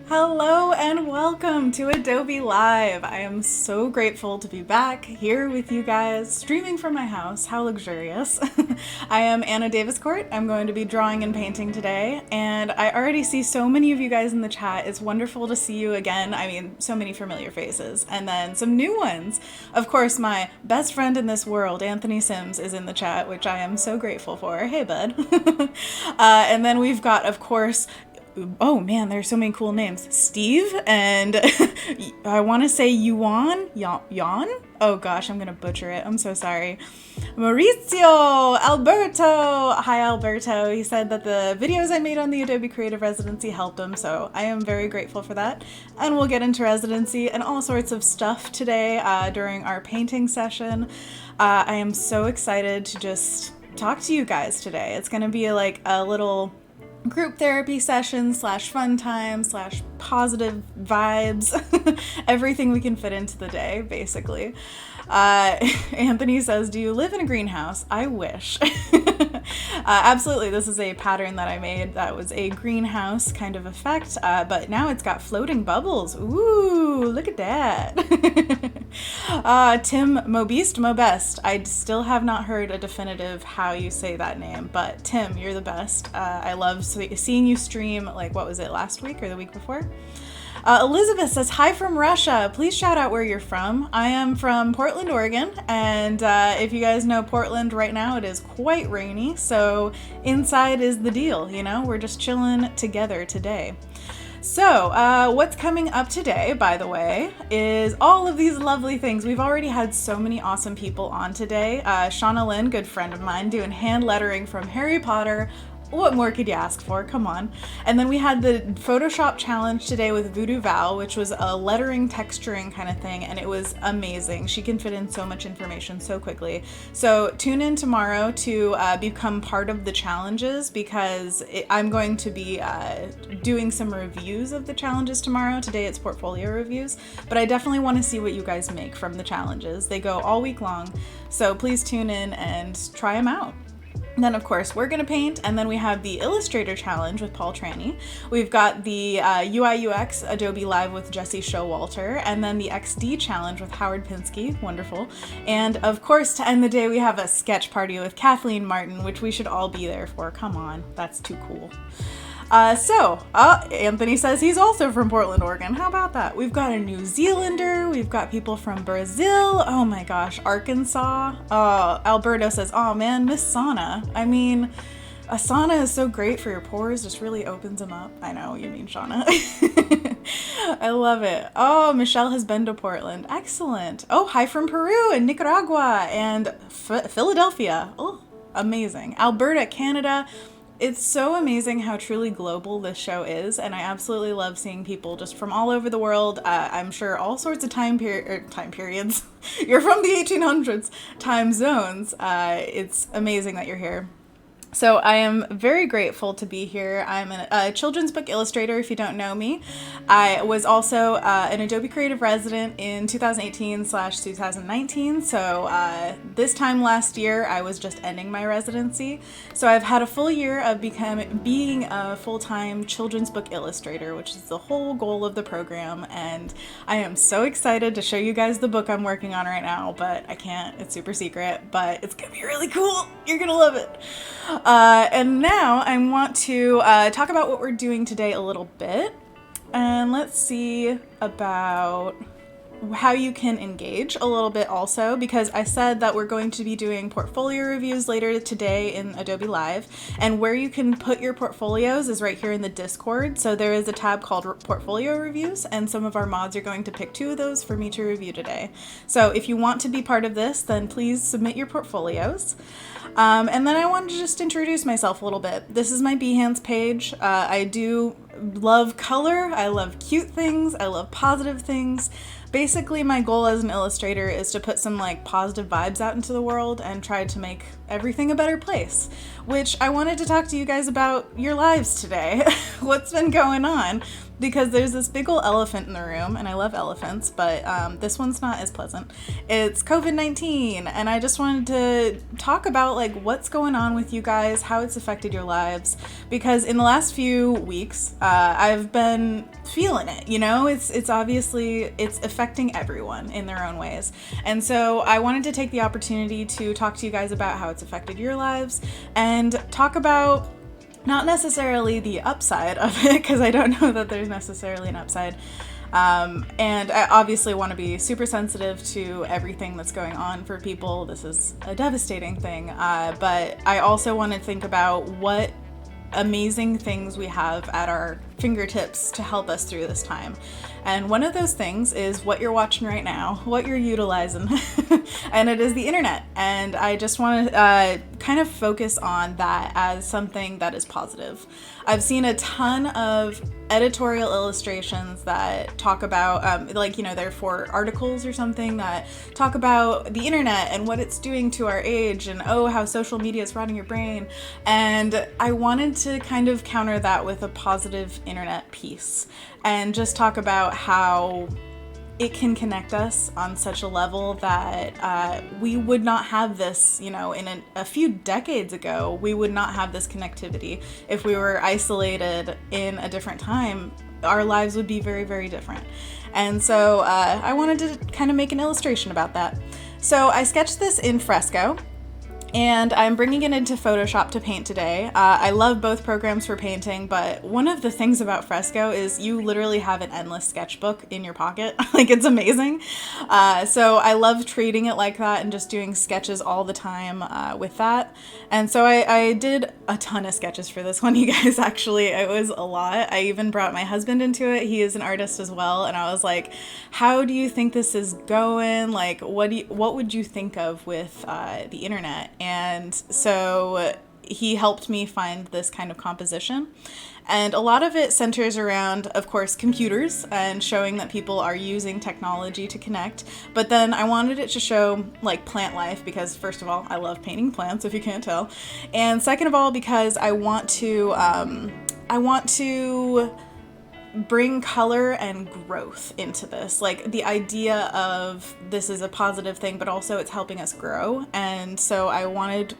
Hello and welcome to Adobe Live. I am so grateful to be back here with you guys, streaming from my house. How luxurious. I am Anna Daviscourt. I'm going to be drawing and painting today, and I already see so many of you guys in the chat. It's wonderful to see you again. I mean, so many familiar faces, and then some new ones. Of course, my best friend in this world, Anthony Sims, is in the chat, which I am so grateful for. Hey, bud. And then we've got, of course, oh man, there's so many cool names. Steve and I want to say Yuan? Oh gosh, I'm going to butcher it. I'm so sorry. Maurizio Alberto. Hi, Alberto. He said that the videos I made on the Adobe Creative Residency helped him, so I am very grateful for that. And we'll get into Residency and all sorts of stuff today during our painting session. I am so excited to just talk to you guys today. It's going to be like a little group therapy session / fun time / positive vibes, everything we can fit into the day, basically. Anthony says, do you live in a greenhouse? I wish. Absolutely, this is a pattern that I made that was a greenhouse kind of effect, but now it's got floating bubbles. Ooh, look at that. Tim Mobest. I still have not heard a definitive how you say that name, but Tim, you're the best. I love seeing you stream, like, what was it, last week or the week before? Elizabeth says, hi from Russia. Please shout out where you're from. I am from Portland, Oregon, and if you guys know Portland right now, it is quite rainy, so inside is the deal, you know? We're just chilling together today. So, what's coming up today, by the way, is all of these lovely things. We've already had so many awesome people on today. Shauna Lynn, good friend of mine, doing hand lettering from Harry Potter. What more could you ask for? Come on. And then we had the Photoshop challenge today with Voodoo Val, which was a lettering, texturing kind of thing, and it was amazing. She can fit in so much information so quickly. So tune in tomorrow to become part of the challenges, because I'm going to be doing some reviews of the challenges tomorrow. Today it's portfolio reviews, but I definitely want to see what you guys make from the challenges. They go all week long, so please tune in and try them out. Then, of course, we're going to paint, and then we have the Illustrator Challenge with Paul Tranny. We've got the UI UX Adobe Live with Jesse Showalter, and then the XD Challenge with Howard Pinsky, wonderful. And, of course, to end the day, we have a sketch party with Kathleen Martin, which we should all be there for. Come on, that's too cool. Anthony says he's also from Portland, Oregon. How about that? We've got a New Zealander. We've got people from Brazil. Oh my gosh, Arkansas. Alberto says, oh man, miss sauna. I mean, a sauna is so great for your pores. Just really opens them up. I know you mean Shauna. I love it. Oh, Michelle has been to Portland. Excellent. Oh, hi from Peru and Nicaragua and Philadelphia. Oh, amazing. Alberta, Canada. It's so amazing how truly global this show is, and I absolutely love seeing people just from all over the world. I'm sure all sorts of time periods. You're from the 1800s, time zones. It's amazing that you're here. So I am very grateful to be here. I'm a children's book illustrator, if you don't know me. I was also an Adobe Creative resident in 2018/2019. So this time last year, I was just ending my residency. So I've had a full year of being a full-time children's book illustrator, which is the whole goal of the program. And I am so excited to show you guys the book I'm working on right now, but I can't. It's super secret, but it's gonna be really cool. You're gonna love it. And now I want to talk about what we're doing today a little bit. And let's see about how you can engage a little bit also, because I said that we're going to be doing portfolio reviews later today in Adobe Live, and where you can put your portfolios is right here in the Discord. So there is a tab called portfolio reviews, and some of our mods are going to pick 2 of those for me to review today. So if you want to be part of this, then please submit your portfolios. And then I wanted to just introduce myself a little bit. This is my Behance page. I do love color, I love cute things, I love positive things. Basically, my goal as an illustrator is to put some like positive vibes out into the world and try to make everything a better place, which I wanted to talk to you guys about your lives today. What's been going on? because there's this big ol' elephant in the room, and I love elephants, but this one's not as pleasant. It's COVID-19, and I just wanted to talk about like what's going on with you guys, how it's affected your lives, because in the last few weeks, I've been feeling it, you know? It's obviously, it's affecting everyone in their own ways, and so I wanted to take the opportunity to talk to you guys about how it's affected your lives, and talk about not necessarily the upside of it, because I don't know that there's necessarily an upside. And I obviously want to be super sensitive to everything that's going on for people. This is a devastating thing. But I also want to think about what amazing things we have at our fingertips to help us through this time. And one of those things is what you're watching right now, what you're utilizing, and it is the internet. And I just want to kind of focus on that as something that is positive. I've seen a ton of editorial illustrations that talk about, they're for articles or something that talk about the internet and what it's doing to our age, and how social media is rotting your brain. And I wanted to kind of counter that with a positive internet piece and just talk about how it can connect us on such a level that we would not have this, in a few decades ago, we would not have this connectivity. If we were isolated in a different time, our lives would be very, very different. And so I wanted to kind of make an illustration about that. So I sketched this in Fresco, and I'm bringing it into Photoshop to paint today. I love both programs for painting, but one of the things about Fresco is you literally have an endless sketchbook in your pocket. Like, it's amazing. So I love treating it like that and just doing sketches all the time with that. And so I did a ton of sketches for this one, you guys. Actually, it was a lot. I even brought my husband into it. He is an artist as well. And I was like, how do you think this is going? Like, what would you think of with the internet? And so he helped me find this kind of composition. And a lot of it centers around, of course, computers and showing that people are using technology to connect. But then I wanted it to show like plant life because, first of all, I love painting plants, if you can't tell. And second of all, because I want to bring color and growth into this. Like, the idea of this is a positive thing, but also it's helping us grow. And so I wanted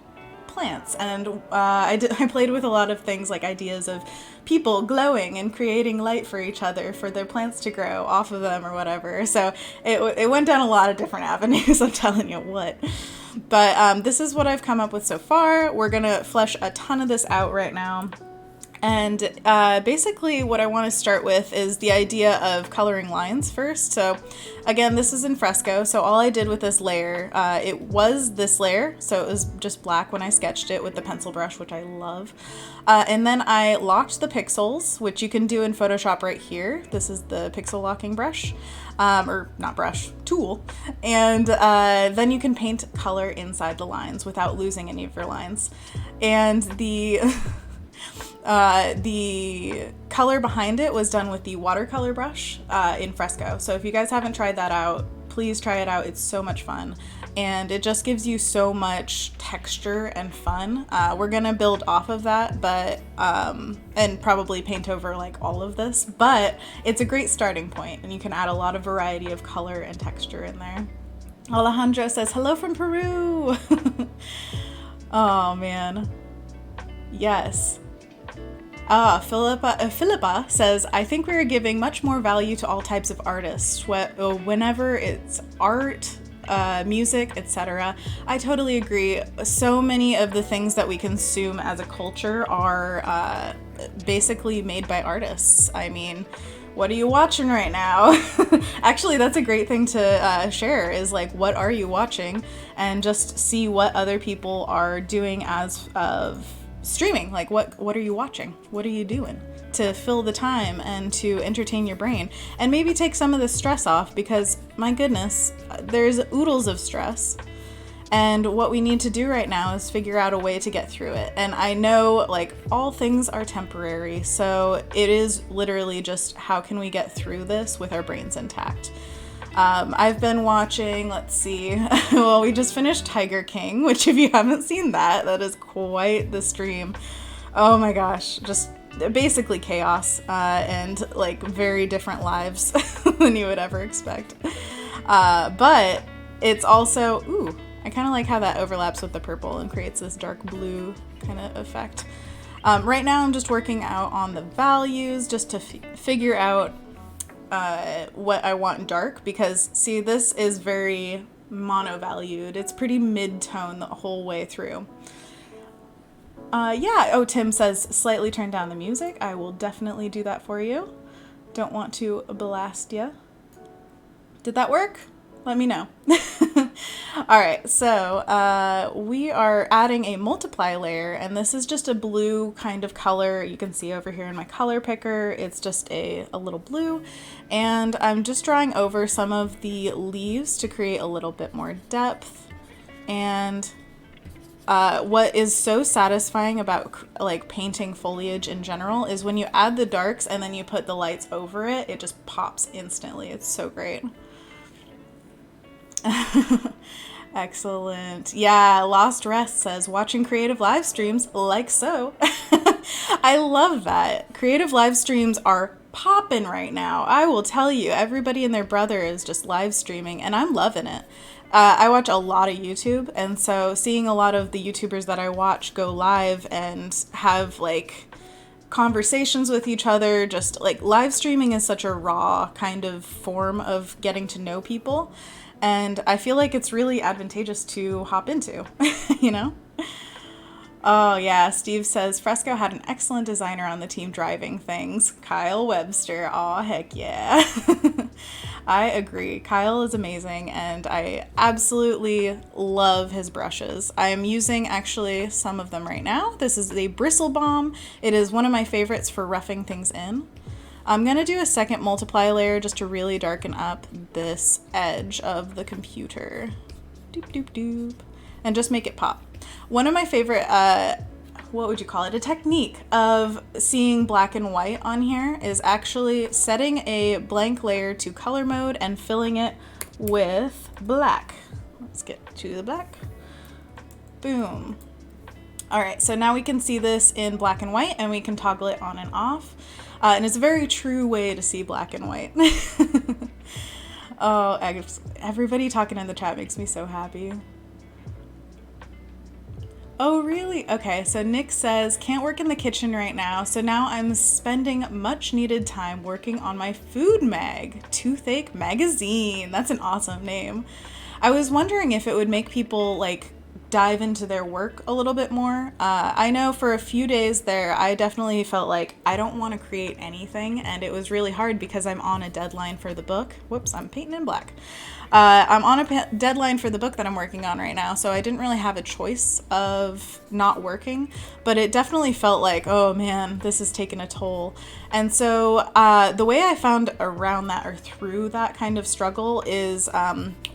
plants, and I played with a lot of things, like ideas of people glowing and creating light for each other for their plants to grow off of them or whatever. So it went down a lot of different avenues, I'm telling you what. But this is what I've come up with so far. We're gonna flesh a ton of this out right now. And basically what I want to start with is the idea of coloring lines first. So again, this is in Fresco. So all I did with this layer, it was this layer. So it was just black when I sketched it with the pencil brush, which I love. And then I locked the pixels, which you can do in Photoshop right here. This is the pixel locking brush, or not brush, tool. And then you can paint color inside the lines without losing any of your lines. And the color behind it was done with the watercolor brush in Fresco. So if you guys haven't tried that out, please try it out. It's so much fun. And it just gives you so much texture and fun. We're gonna build off of that, but and probably paint over like all of this, but it's a great starting point, and you can add a lot of variety of color and texture in there. Alejandro says, hello from Peru. Oh man. Yes. Philippa says, I think we are giving much more value to all types of artists, whenever it's art, music, etc. I totally agree. So many of the things that we consume as a culture are basically made by artists. I mean, what are you watching right now? Actually, that's a great thing to share, is like, what are you watching? And just see what other people are doing as of streaming. Like, what are you watching? What are you doing to fill the time and to entertain your brain and maybe take some of the stress off, because my goodness, there's oodles of stress, and what we need to do right now is figure out a way to get through it. And I know, like, all things are temporary, so it is literally just how can we get through this with our brains intact. I've been watching, let's see, well, we just finished Tiger King, which if you haven't seen that is quite the stream. Oh my gosh, just basically chaos and like very different lives than you would ever expect. But it's also, ooh, I kind of like how that overlaps with the purple and creates this dark blue kind of effect. Right now I'm just working out on the values just to figure out what I want dark, because see, this is very mono-valued. It's pretty mid-tone the whole way through. Yeah, oh, Tim says slightly turn down the music. I will definitely do that for you. Don't want to blast you. Did that work? Let me know. All right, so we are adding a multiply layer, and this is just a blue kind of color. You can see over here in my color picker, it's just a little blue. And I'm just drawing over some of the leaves to create a little bit more depth. And what is so satisfying about like painting foliage in general is when you add the darks and then you put the lights over it, it just pops instantly. It's so great. Excellent. Yeah, Lost Rest says watching creative live streams like so. I love that. Creative live streams are popping right now. I will tell you, everybody and their brother is just live streaming, and I'm loving it. I watch a lot of YouTube, and so seeing a lot of the YouTubers that I watch go live and have like conversations with each other, just like live streaming is such a raw kind of form of getting to know people. And I feel like it's really advantageous to hop into, you know? Oh, yeah. Steve says, Fresco had an excellent designer on the team driving things. Kyle Webster. Aw, heck yeah. I agree. Kyle is amazing, and I absolutely love his brushes. I am using actually some of them right now. This is the Bristle Balm. It is one of my favorites for roughing things in. I'm going to do a second multiply layer just to really darken up this edge of the computer. Doop, doop, doop. And just make it pop. One of my favorite, what would you call it? A technique of seeing black and white on here is actually setting a blank layer to color mode and filling it with black. Let's get to the black. Boom. All right, so now we can see this in black and white, and we can toggle it on and off. And it's a very true way to see black and white. Oh, everybody talking in the chat makes me so happy. Oh, really? Okay, so Nick says, can't work in the kitchen right now, so now I'm spending much needed time working on my food mag, Toothache Magazine. That's an awesome name. I was wondering if it would make people like dive into their work a little bit more. I know for a few days there, I definitely felt like I don't want to create anything, and it was really hard because I'm on a deadline for the book. Whoops, I'm painting in black. I'm on a deadline for the book that I'm working on right now, so I didn't really have a choice of not working, but it definitely felt like, oh man, this is taking a toll. And so the way I found around that or through that kind of struggle is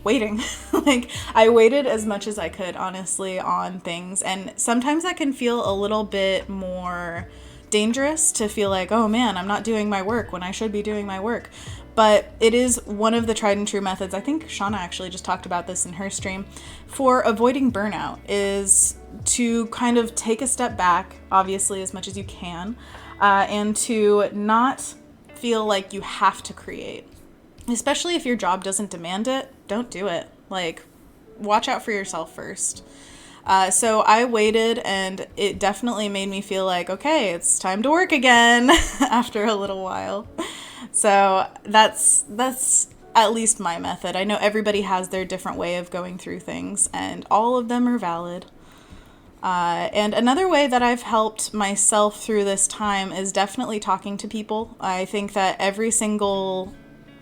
waiting. Like, I waited as much as I could, honestly, on things, and sometimes that can feel a little bit more dangerous to feel like, oh man, I'm not doing my work when I should be doing my work. But it is one of the tried and true methods. I think Shauna actually just talked about this in her stream for avoiding burnout, is to kind of take a step back, obviously, as much as you can, and to not feel like you have to create. Especially if your job doesn't demand it, don't do it. Like, watch out for yourself first. So I waited, and it definitely made me feel like, okay, it's time to work again after a little while. So that's at least my method. I know everybody has their different way of going through things, and all of them are valid. And another way that I've helped myself through this time is definitely talking to people. I think that every single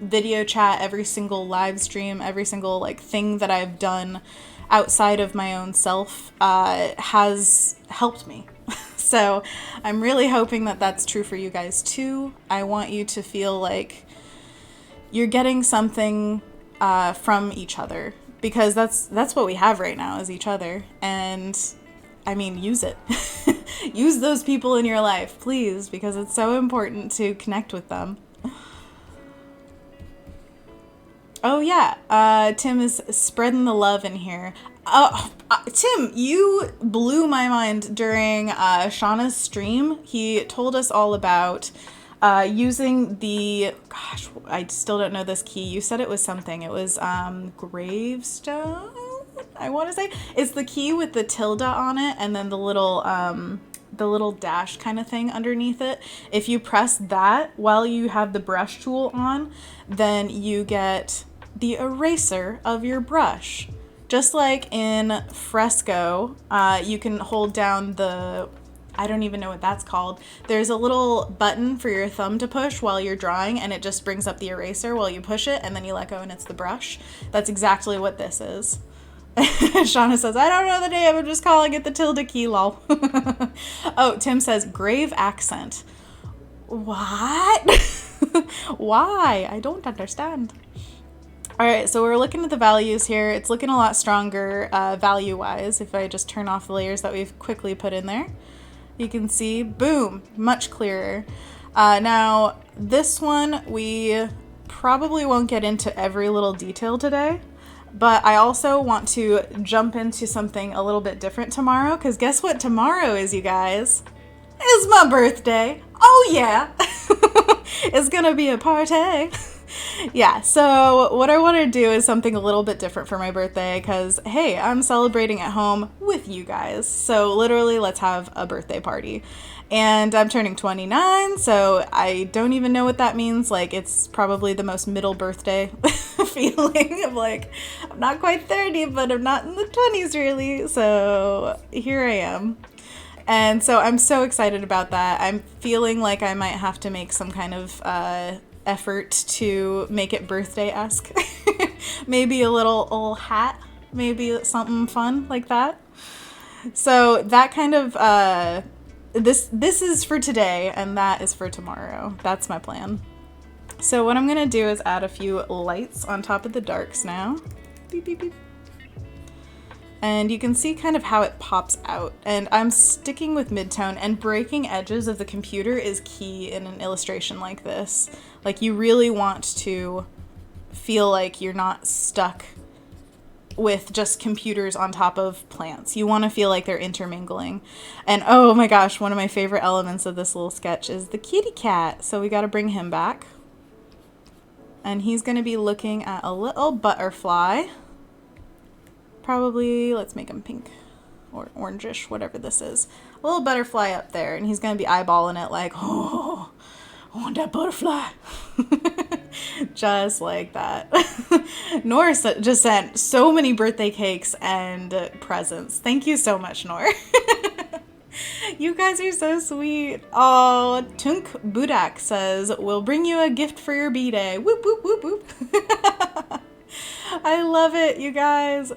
video chat, every single live stream, every single like thing that I've done outside of my own self has helped me. So I'm really hoping that that's true for you guys too. I want you to feel like you're getting something from each other, because that's what we have right now is each other. And I mean, use it. Use those people in your life, please, because it's so important to connect with them. Oh yeah, Tim is spreading the love in here. Oh, Tim, you blew my mind during Shauna's stream. He told us all about using the, gosh, I still don't know this key. You said it was something. It was gravestone, I want to say. It's the key with the tilde on it and then the little dash kind of thing underneath it. If you press that while you have the brush tool on, then you get the eraser of your brush. Just like in Fresco, you can hold down the, I don't even know what that's called. There's a little button for your thumb to push while you're drawing, and it just brings up the eraser while you push it, and then you let go and it's the brush. That's exactly what this is. Shauna says, I don't know the name, I'm just calling it the tilde key, lol. Oh, Tim says, grave accent. What? Why? I don't understand. All right, so we're looking at the values here. It's looking a lot stronger value-wise if I just turn off the layers that we've quickly put in there. You can see, boom, much clearer. Now, this one, we probably won't get into every little detail today, but I also want to jump into something a little bit different tomorrow, because guess what tomorrow is, you guys? It's my birthday. Oh, yeah. It's going to be a party. Yeah, so what I want to do is something a little bit different for my birthday because, hey, I'm celebrating at home with you guys. So literally, let's have a birthday party. And I'm turning 29, so I don't even know what that means. Like, it's probably the most middle birthday feeling of like, I'm not quite 30, but I'm not in the 20s really. So here I am. And so I'm so excited about that. I'm feeling like I might have to make some kind of effort to make it birthday-esque. Maybe a little hat, maybe something fun like that. So that kind of this is for today and that is for tomorrow. That's my plan. So what I'm gonna do is add a few lights on top of the darks now. Beep, beep, beep. And you can see kind of how it pops out. And I'm sticking with midtone, and breaking edges of the computer is key in an illustration like this. Like, you really want to feel like you're not stuck with just computers on top of plants. You want to feel like they're intermingling. And oh my gosh, one of my favorite elements of this little sketch is the kitty cat. So we got to bring him back. And he's going to be looking at a little butterfly. Probably, let's make him pink or orangish, whatever this is. A little butterfly up there, and he's going to be eyeballing it like, oh, I want that butterfly. Just like that. Nora just sent so many birthday cakes and presents. Thank you so much, Nora. You guys are so sweet. Oh, Tunk Budak says, we'll bring you a gift for your B-Day. Whoop, whoop, whoop, whoop. I love it, you guys.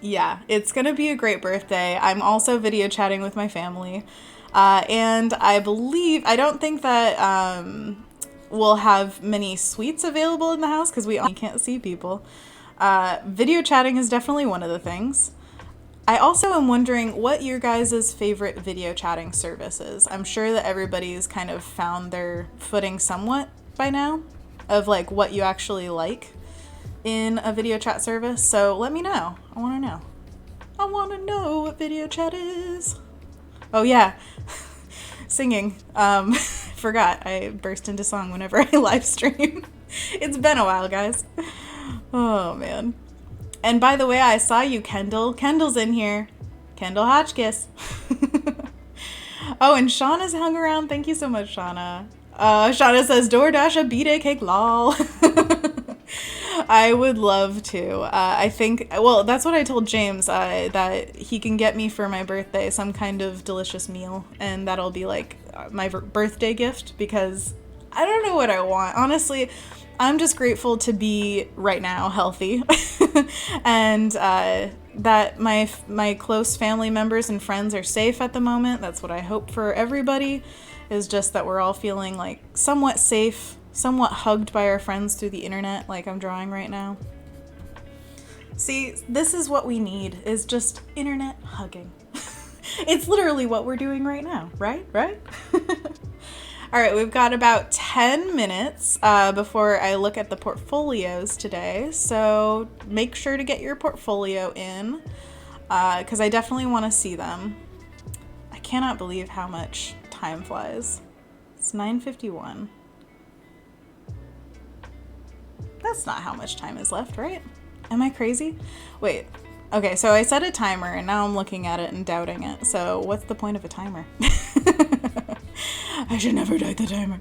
Yeah, it's gonna be a great birthday. I'm also video chatting with my family. And I don't think that we'll have many sweets available in the house because we can't see people. Video chatting is definitely one of the things. I also am wondering what your guys' favorite video chatting service is. I'm sure that everybody's kind of found their footing somewhat by now of like what you actually like in a video chat service. So let me know. I want to know. I want to know what video chat is. Oh yeah, singing. Forgot I burst into song whenever I live stream. It's been a while, guys. Oh man. And by the way, I saw you, Kendall. Kendall's in here. Kendall Hotchkiss. Oh, and Shauna's hung around. Thank you so much, Shauna. Shauna says, DoorDash a B-Day cake, lol. I would love to. I think, well, that's what I told James, that he can get me for my birthday some kind of delicious meal, and that'll be like my birthday gift, because I don't know what I want. Honestly, I'm just grateful to be right now healthy and that my close family members and friends are safe at the moment. That's what I hope for everybody, is just that we're all feeling like somewhat safe, somewhat hugged by our friends through the internet like I'm drawing right now. See, this is what we need, is just internet hugging. It's literally what we're doing right now, right? All right, we've got about 10 minutes before I look at the portfolios today. So make sure to get your portfolio in because I definitely want to see them. I cannot believe how much time flies. It's 9:51. That's not how much time is left, right? Am I crazy? Wait. Okay, so I set a timer and now I'm looking at it and doubting it. So what's the point of a timer? I should never take the timer.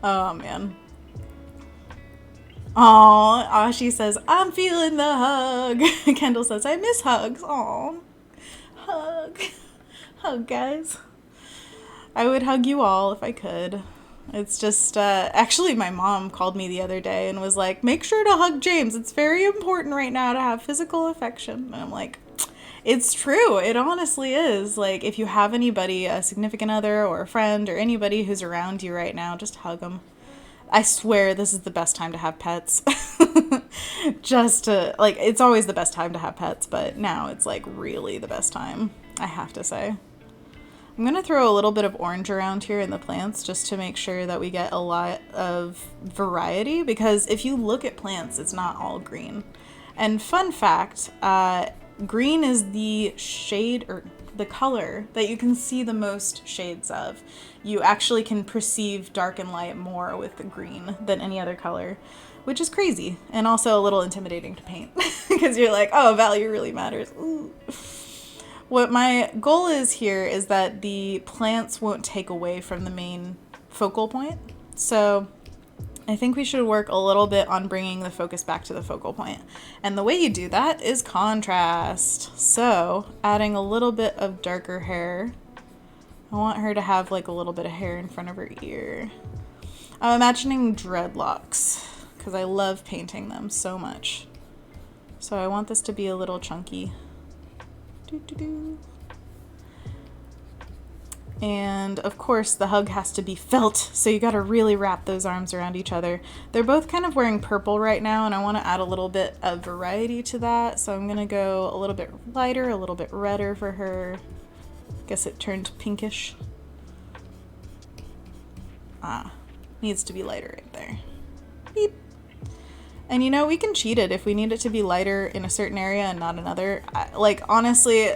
Oh, man. Oh, she says, I'm feeling the hug. Kendall says, I miss hugs. Oh, hug. Hug, guys. I would hug you all if I could. It's just, actually my mom called me the other day and was like, make sure to hug James. It's very important right now to have physical affection. And I'm like, it's true. It honestly is. Like, if you have anybody, a significant other or a friend or anybody who's around you right now, just hug them. I swear this is the best time to have pets. Just to, like, it's always the best time to have pets, but now it's, like, really the best time, I have to say. I'm going to throw a little bit of orange around here in the plants just to make sure that we get a lot of variety, because if you look at plants, it's not all green. And fun fact, green is the shade or the color that you can see the most shades of. You actually can perceive dark and light more with the green than any other color, which is crazy and also a little intimidating to paint because you're like, oh, value really matters. Ooh. What my goal is here is that the plants won't take away from the main focal point. So I think we should work a little bit on bringing the focus back to the focal point. And the way you do that is contrast. So adding a little bit of darker hair. I want her to have like a little bit of hair in front of her ear. I'm imagining dreadlocks because I love painting them so much. So I want this to be a little chunky. And of course the hug has to be felt, so you gotta really wrap those arms around each other. They're both kind of wearing purple right now, and I want to add a little bit of variety to that, so I'm gonna go a little bit lighter, a little bit redder for her. Guess it turned pinkish. Needs to be lighter right there. Beep. And you know, we can cheat it if we need it to be lighter in a certain area and not another. Like, honestly,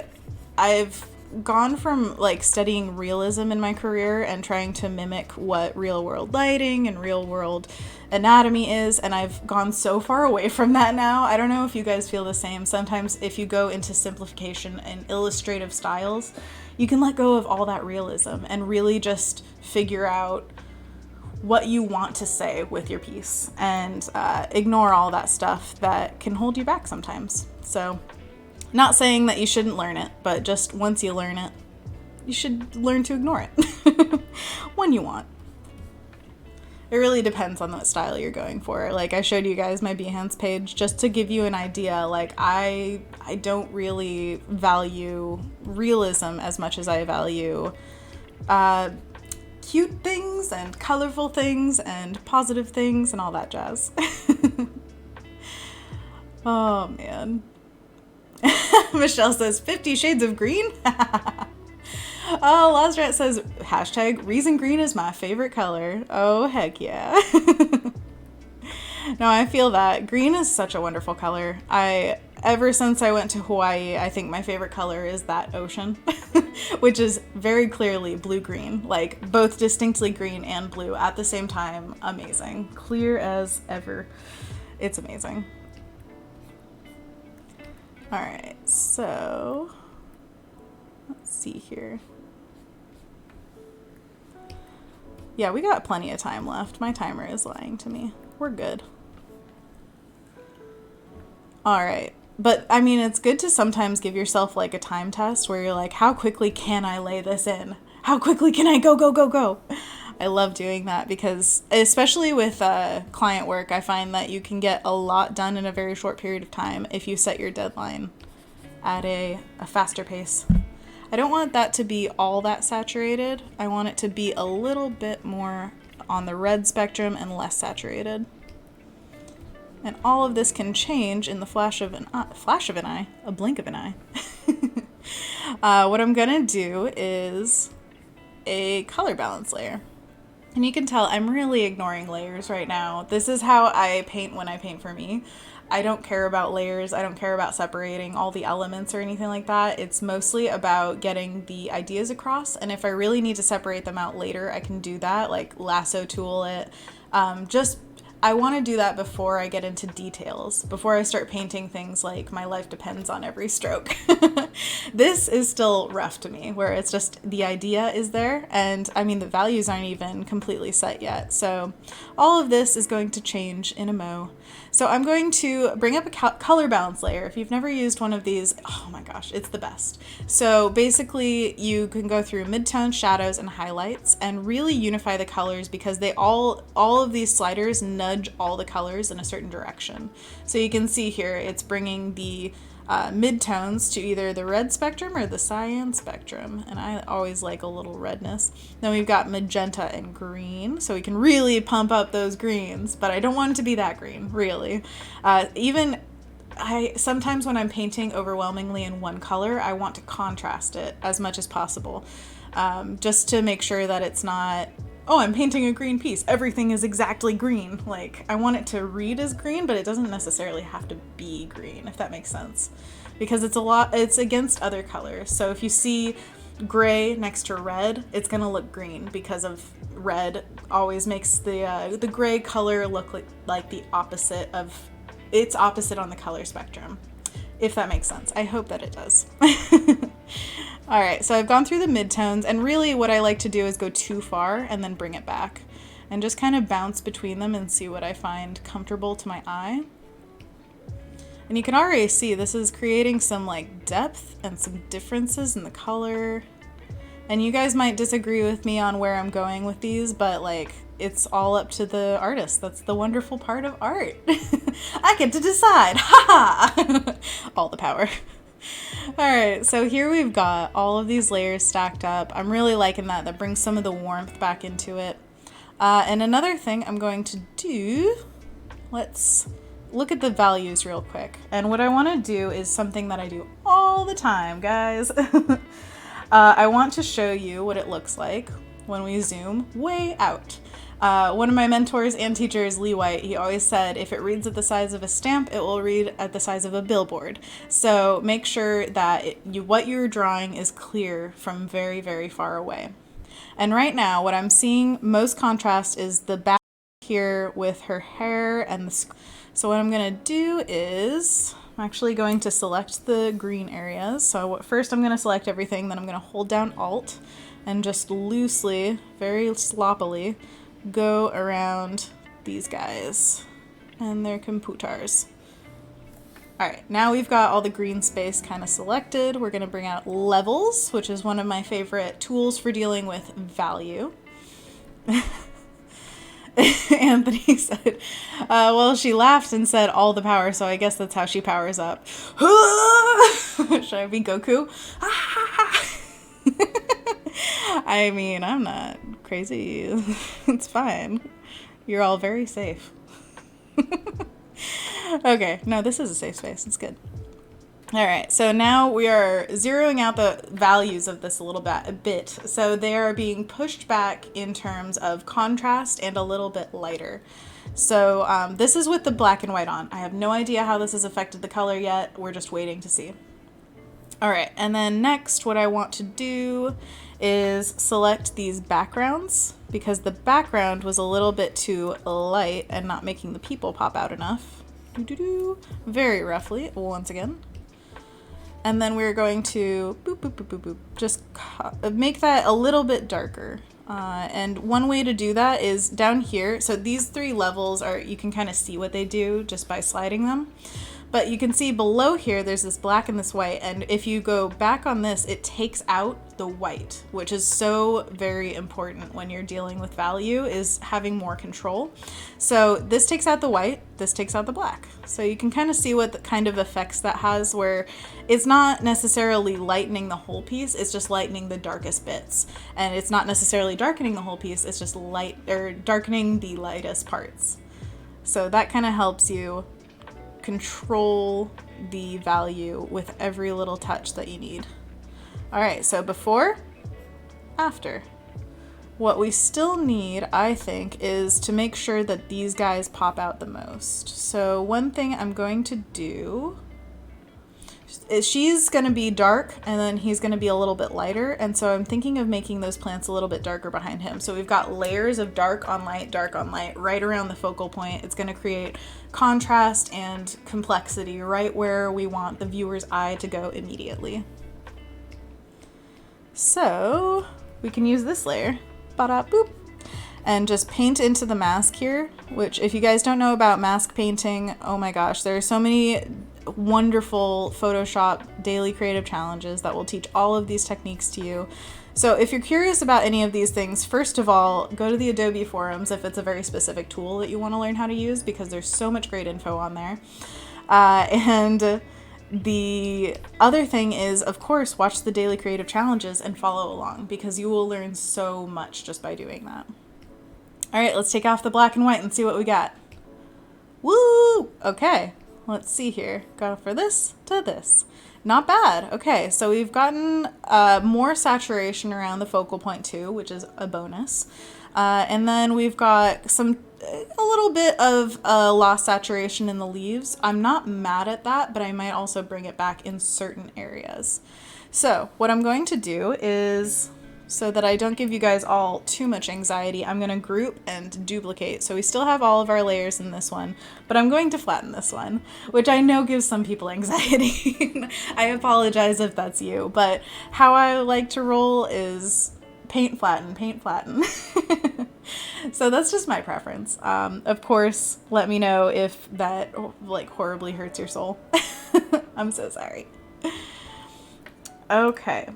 I've gone from like studying realism in my career and trying to mimic what real world lighting and real world anatomy is, and I've gone so far away from that now. I don't know if you guys feel the same. Sometimes if you go into simplification and illustrative styles, you can let go of all that realism and really just figure out what you want to say with your piece and ignore all that stuff that can hold you back sometimes. So, not saying that you shouldn't learn it, but just once you learn it, you should learn to ignore it when you want. It really depends on what style you're going for. Like, I showed you guys my Behance page just to give you an idea. Like, I don't really value realism as much as I value cute things and colorful things and positive things and all that jazz. Oh, man. Michelle says 50 Shades of Green. Oh, Lazarette says hashtag reason green is my favorite color. Oh, heck yeah. No, I feel that. Green is such a wonderful color. Ever since I went to Hawaii, I think my favorite color is that ocean, which is very clearly blue-green, like both distinctly green and blue at the same time. Amazing. Clear as ever. It's amazing. All right, so let's see here. Yeah, we got plenty of time left. My timer is lying to me. We're good. All right. But I mean, it's good to sometimes give yourself like a time test where you're like, how quickly can I lay this in? How quickly can I go? I love doing that because especially with client work, I find that you can get a lot done in a very short period of time if you set your deadline at a faster pace. I don't want that to be all that saturated. I want it to be a little bit more on the red spectrum and less saturated. And all of this can change in the flash of an eye, a blink of an eye. What I'm gonna do is a color balance layer. And you can tell I'm really ignoring layers right now. This is how I paint when I paint for me. I don't care about layers. I don't care about separating all the elements or anything like that. It's mostly about getting the ideas across. And if I really need to separate them out later, I can do that, like lasso tool it. I want to do that before I get into details, before I start painting things like my life depends on every stroke. This is still rough to me, where it's just the idea is there, and I mean the values aren't even completely set yet. So all of this is going to change in a mo. So I'm going to bring up a color balance layer. If you've never used one of these, oh my gosh, it's the best. So basically you can go through midtones, shadows, and highlights and really unify the colors, because they all of these sliders nudge all the colors in a certain direction. So you can see here it's bringing the midtones to either the red spectrum or the cyan spectrum, and I always like a little redness. Then we've got magenta and green, so we can really pump up those greens, but I don't want it to be that green, really. Sometimes when I'm painting overwhelmingly in one color, I want to contrast it as much as possible, just to make sure that it's not, oh, I'm painting a green piece, everything is exactly green. Like, I want it to read as green, but it doesn't necessarily have to be green, if that makes sense. Because it's against other colors. So if you see gray next to red, it's gonna look green, because of red always makes the gray color look like the opposite of, it's opposite on the color spectrum, if that makes sense. I hope that it does. All right, so I've gone through the midtones, and really what I like to do is go too far and then bring it back and just kind of bounce between them and see what I find comfortable to my eye. And you can already see this is creating some like depth and some differences in the color. And you guys might disagree with me on where I'm going with these, but like, it's all up to the artist. That's the wonderful part of art. I get to decide. Ha ha! All the power. All right, so here we've got all of these layers stacked up. I'm really liking that. That brings some of the warmth back into it. And another thing I'm going to do, let's look at the values real quick. And what I want to do is something that I do all the time, guys. I want to show you what it looks like when we zoom way out. One of my mentors and teachers, Lee White, he always said, if it reads at the size of a stamp, it will read at the size of a billboard. So make sure that what you're drawing is clear from very, very far away. And right now, what I'm seeing most contrast is the back here with her hair and the. So what I'm gonna do is, I'm actually going to select the green areas. So first I'm gonna select everything, then I'm gonna hold down Alt and just loosely, very sloppily, go around these guys and their computers. All right, now we've got all the green space kind of selected. We're gonna bring out levels, which is one of my favorite tools for dealing with value. Anthony said, well, she laughed and said all the power, so I guess that's how she powers up. Should I be Goku? I mean, I'm not crazy. It's fine. You're all very safe. Okay, no, this is a safe space. It's good. All right, so now we are zeroing out the values of this a bit. So they are being pushed back in terms of contrast and a little bit lighter. So this is with the black and white on. I have no idea how this has affected the color yet. We're just waiting to see. All right, and then next what I want to do is select these backgrounds, because the background was a little bit too light and not making the people pop out enough. Very roughly, once again. And then we're going to boop, boop, boop, boop, boop, just make that a little bit darker. And one way to do that is down here. So these three levels are, you can kind of see what they do just by sliding them. But you can see below here, there's this black and this white. And if you go back on this, it takes out the white, which is so very important when you're dealing with value, is having more control. So this takes out the white, this takes out the black. So you can kind of see what kind of effects that has, where it's not necessarily lightening the whole piece, it's just lightening the darkest bits. And it's not necessarily darkening the whole piece, it's just darkening the lightest parts. So that kind of helps you control the value with every little touch that you need. All right, so before, after. What we still need, I think, is to make sure that these guys pop out the most. So one thing I'm going to do is she's going to be dark and then he's going to be a little bit lighter. And so I'm thinking of making those plants a little bit darker behind him. So we've got layers of dark on light right around the focal point. It's going to create contrast and complexity right where we want the viewer's eye to go immediately. So we can use this layer, ba-da boop, and just paint into the mask here, which if you guys don't know about mask painting, oh my gosh, there are so many wonderful Photoshop daily creative challenges that will teach all of these techniques to you. So if you're curious about any of these things, first of all, go to the Adobe forums if it's a very specific tool that you want to learn how to use, because there's so much great info on there. And the other thing is, of course, watch the daily creative challenges and follow along, because you will learn so much just by doing that. All right, let's take off the black and white and see what we got. Woo! Okay, let's see here. Go for this to this. Not bad. Okay, so we've gotten more saturation around the focal point too, which is a bonus. And then we've got a little bit of lost saturation in the leaves. I'm not mad at that, but I might also bring it back in certain areas. So what I'm going to do is, so that I don't give you guys all too much anxiety, I'm going to group and duplicate. So we still have all of our layers in this one, but I'm going to flatten this one, which I know gives some people anxiety. I apologize if that's you, but how I like to roll is paint, flatten, paint, flatten. So that's just my preference. Of course, let me know if that like horribly hurts your soul. I'm so sorry. Okay.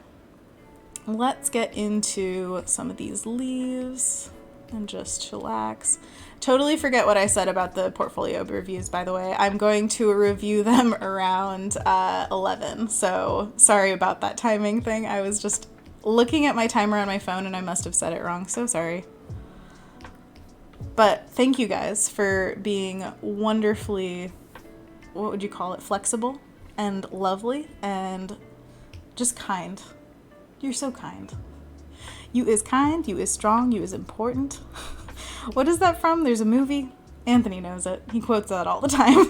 Let's get into some of these leaves and just chillax. Totally forget what I said about the portfolio reviews, by the way. I'm going to review them around 11, so sorry about that timing thing. I was just looking at my timer on my phone and I must have said it wrong, so sorry. But thank you guys for being wonderfully, what would you call it, flexible and lovely and just kind. You're so kind. You is kind, you is strong, you is important. What is that from? There's a movie. Anthony knows it. He quotes that all the time.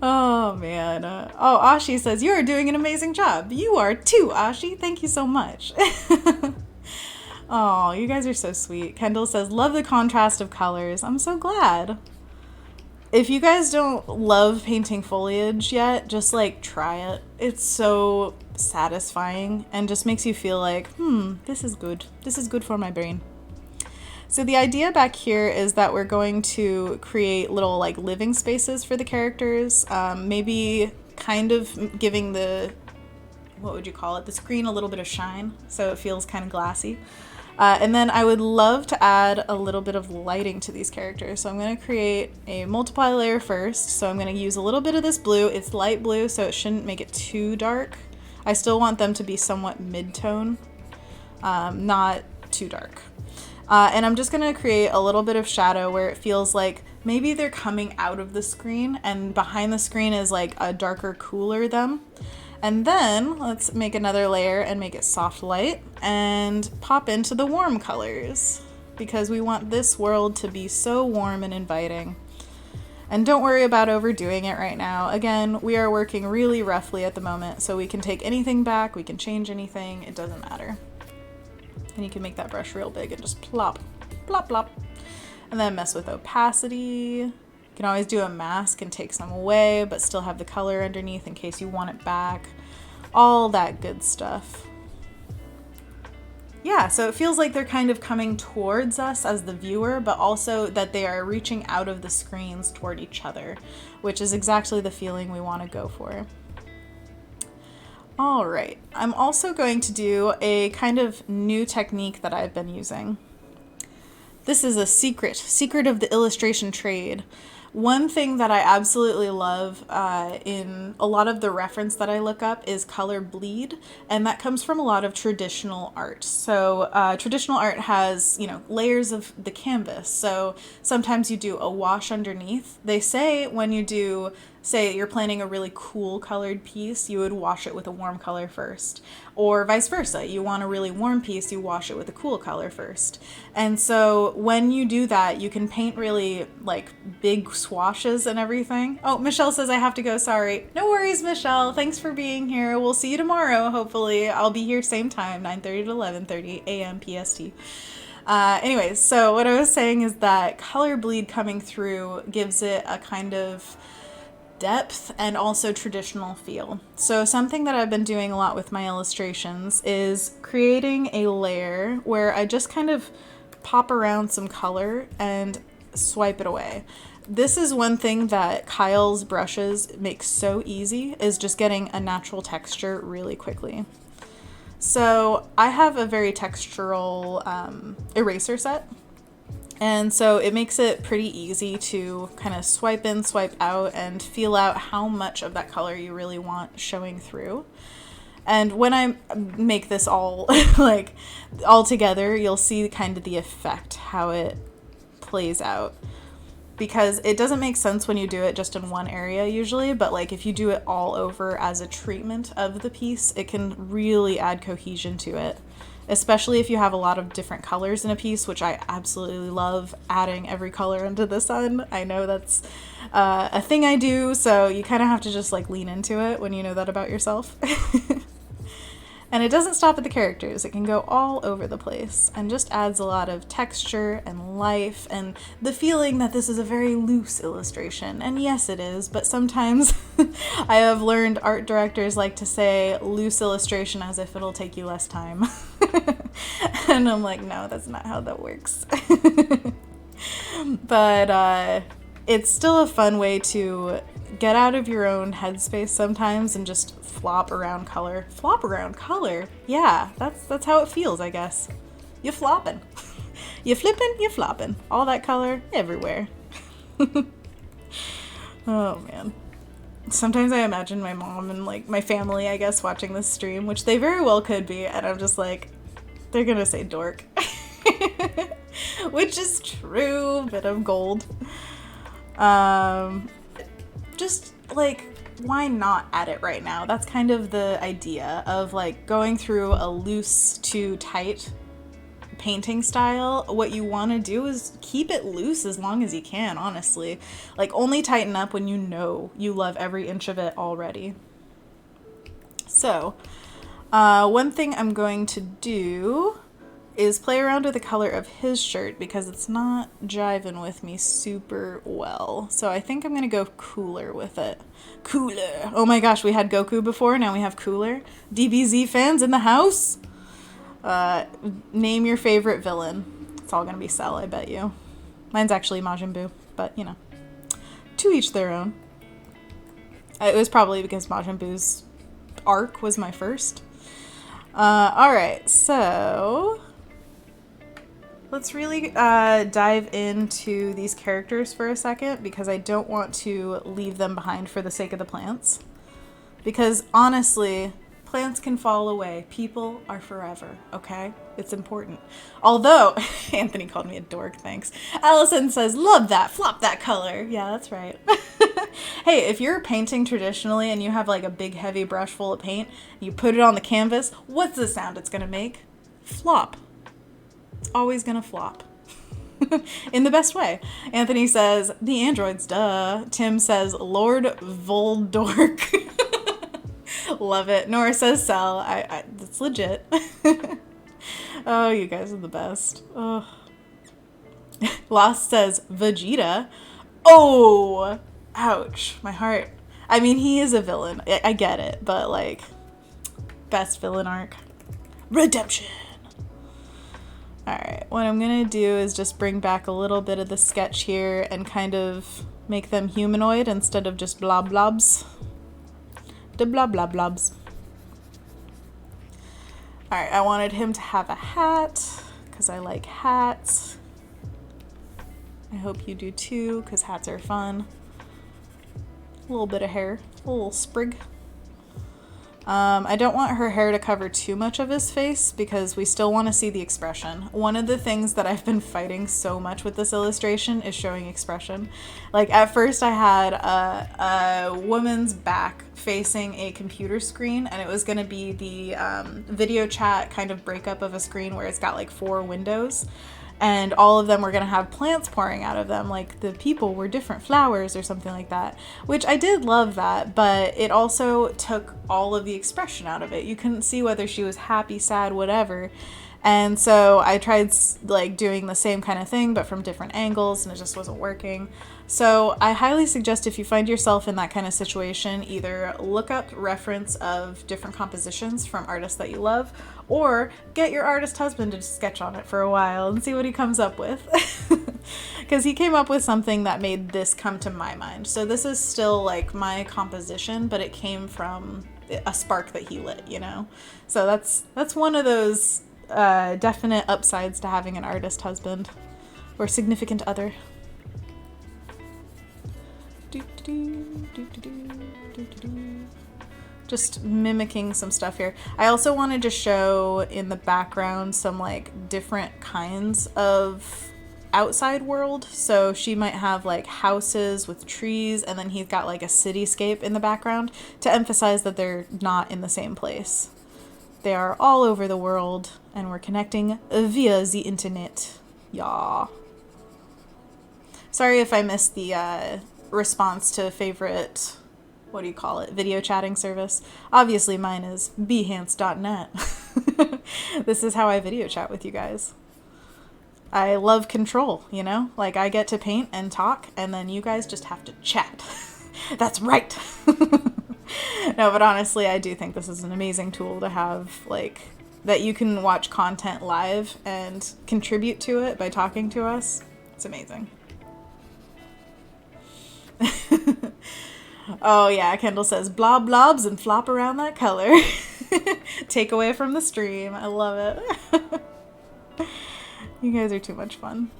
Oh, man. Ashi says, you are doing an amazing job. You are too, Ashi. Thank you so much. Oh, you guys are so sweet. Kendall says, love the contrast of colors. I'm so glad. If you guys don't love painting foliage yet, just like try it. It's so satisfying and just makes you feel like, this is good. This is good for my brain. So the idea back here is that we're going to create little like living spaces for the characters, maybe kind of giving the, what would you call it, the screen a little bit of shine so it feels kind of glassy. And then I would love to add a little bit of lighting to these characters. So I'm going to create a multiply layer first. So I'm going to use a little bit of this blue. It's light blue, so it shouldn't make it too dark. I still want them to be somewhat mid-tone, not too dark. And I'm just going to create a little bit of shadow where it feels like maybe they're coming out of the screen and behind the screen is like a darker, cooler them. And then let's make another layer and make it soft light and pop into the warm colors because we want this world to be so warm and inviting. And don't worry about overdoing it right now. Again, we are working really roughly at the moment, so we can take anything back, we can change anything, it doesn't matter. And you can make that brush real big and just plop, plop, plop. And then mess with opacity. You can always do a mask and take some away, but still have the color underneath in case you want it back. All that good stuff. Yeah, so it feels like they're kind of coming towards us as the viewer, but also that they are reaching out of the screens toward each other, which is exactly the feeling we want to go for. All right, I'm also going to do a kind of new technique that I've been using. This is a secret of the illustration trade. One thing that I absolutely love in a lot of the reference that I look up is color bleed, and that comes from a lot of traditional art. So traditional art has, layers of the canvas. So sometimes you do a wash underneath. They say when you do say you're planning a really cool colored piece, you would wash it with a warm color first. Or vice versa, you want a really warm piece, you wash it with a cool color first. And so when you do that, you can paint really like big swashes and everything. Oh, Michelle says I have to go, sorry. No worries, Michelle. Thanks for being here. We'll see you tomorrow, hopefully. I'll be here same time, 9:30 to 11:30 a.m. PST. Anyways, so what I was saying is that color bleed coming through gives it a kind of depth and also traditional feel. So something that I've been doing a lot with my illustrations is creating a layer where I just kind of pop around some color and swipe it away. This is one thing that Kyle's brushes make so easy, is just getting a natural texture really quickly. So I have a very textural eraser set. And so it makes it pretty easy to kind of swipe in, swipe out, and feel out how much of that color you really want showing through. And when I make this all like all together, you'll see kind of the effect, how it plays out. Because it doesn't make sense when you do it just in one area usually, but like if you do it all over as a treatment of the piece, it can really add cohesion to it. Especially if you have a lot of different colors in a piece, which I absolutely love adding every color into the sun. I know that's a thing I do, so you kind of have to just like lean into it when you know that about yourself. And it doesn't stop at the characters. It can go all over the place and just adds a lot of texture and life and the feeling that this is a very loose illustration. And yes, it is, but sometimes I have learned art directors like to say loose illustration as if it'll take you less time. And I'm like, no, that's not how that works. But it's still a fun way to get out of your own headspace sometimes and just flop around color. Flop around color? Yeah, that's how it feels, I guess. You flopping. You flipping, you flopping. All that color everywhere. Oh man. Sometimes I imagine my mom and like my family, I guess, watching this stream, which they very well could be, and I'm just like, they're gonna say dork. Which is true, bit of gold. Just like, why not add it right now? That's kind of the idea of like going through a loose to tight painting style. What you want to do is keep it loose as long as you can, honestly. Like only tighten up when you know you love every inch of it already. So, one thing I'm going to do is play around with the color of his shirt because it's not jiving with me super well. So I think I'm going to go cooler with it. Cooler. Oh my gosh, we had Goku before, now we have cooler. DBZ fans in the house? Name your favorite villain. It's all going to be Cell, I bet you. Mine's actually Majin Buu, but you know. To each their own. It was probably because Majin Buu's arc was my first. Alright, so let's really dive into these characters for a second because I don't want to leave them behind for the sake of the plants. Because honestly, plants can fall away. People are forever, okay? It's important. Although, Anthony called me a dork, thanks. Allison says, love that, flop that color. Yeah, that's right. Hey, if you're painting traditionally and you have like a big heavy brush full of paint, you put it on the canvas, what's the sound it's gonna make? Flop. It's always gonna flop. In the best way. Anthony says, the androids, duh. Tim says, Lord Voldork. Love it. Nora says, Cell. That's legit. Oh, you guys are the best. Oh. Lost says, Vegeta. Oh! Ouch. My heart. I mean, he is a villain. I get it, but like, best villain arc. Redemption. Alright, what I'm gonna do is just bring back a little bit of the sketch here and kind of make them humanoid instead of just blob blobs. The blob blob blobs. Alright, I wanted him to have a hat because I like hats. I hope you do too because hats are fun. A little bit of hair, a little sprig. I don't want her hair to cover too much of his face because we still want to see the expression. One of the things that I've been fighting so much with this illustration is showing expression. Like at first I had a woman's back facing a computer screen, and it was going to be the video chat kind of breakup of a screen where it's got like 4 windows. And all of them were going to have plants pouring out of them, like the people were different flowers or something like that, which I did love that, but it also took all of the expression out of it. You couldn't see whether she was happy, sad, whatever. And so I tried like doing the same kind of thing, but from different angles, and it just wasn't working. So I highly suggest if you find yourself in that kind of situation, either look up reference of different compositions from artists that you love, or get your artist husband to sketch on it for a while and see what he comes up with. Because he came up with something that made this come to my mind. So this is still like my composition, but it came from a spark that he lit, you know? So that's one of those definite upsides to having an artist husband or significant other. Just mimicking some stuff here. I also wanted to show in the background some like different kinds of outside world. So she might have like houses with trees, and then he's got like a cityscape in the background to emphasize that they're not in the same place. They are all over the world, and we're connecting via the internet. Yeah. Sorry if I missed the response to favorite, what do you call it, video chatting service. Obviously mine is behance.net. This is how I video chat with you guys. I love control, you know? Like I get to paint and talk, and then you guys just have to chat. That's right. No, but honestly, I do think this is an amazing tool to have, like, that you can watch content live and contribute to it by talking to us. It's amazing. Oh yeah, Kendall says blob blobs and flop around that color. Take away from the stream. I love it. You guys are too much fun.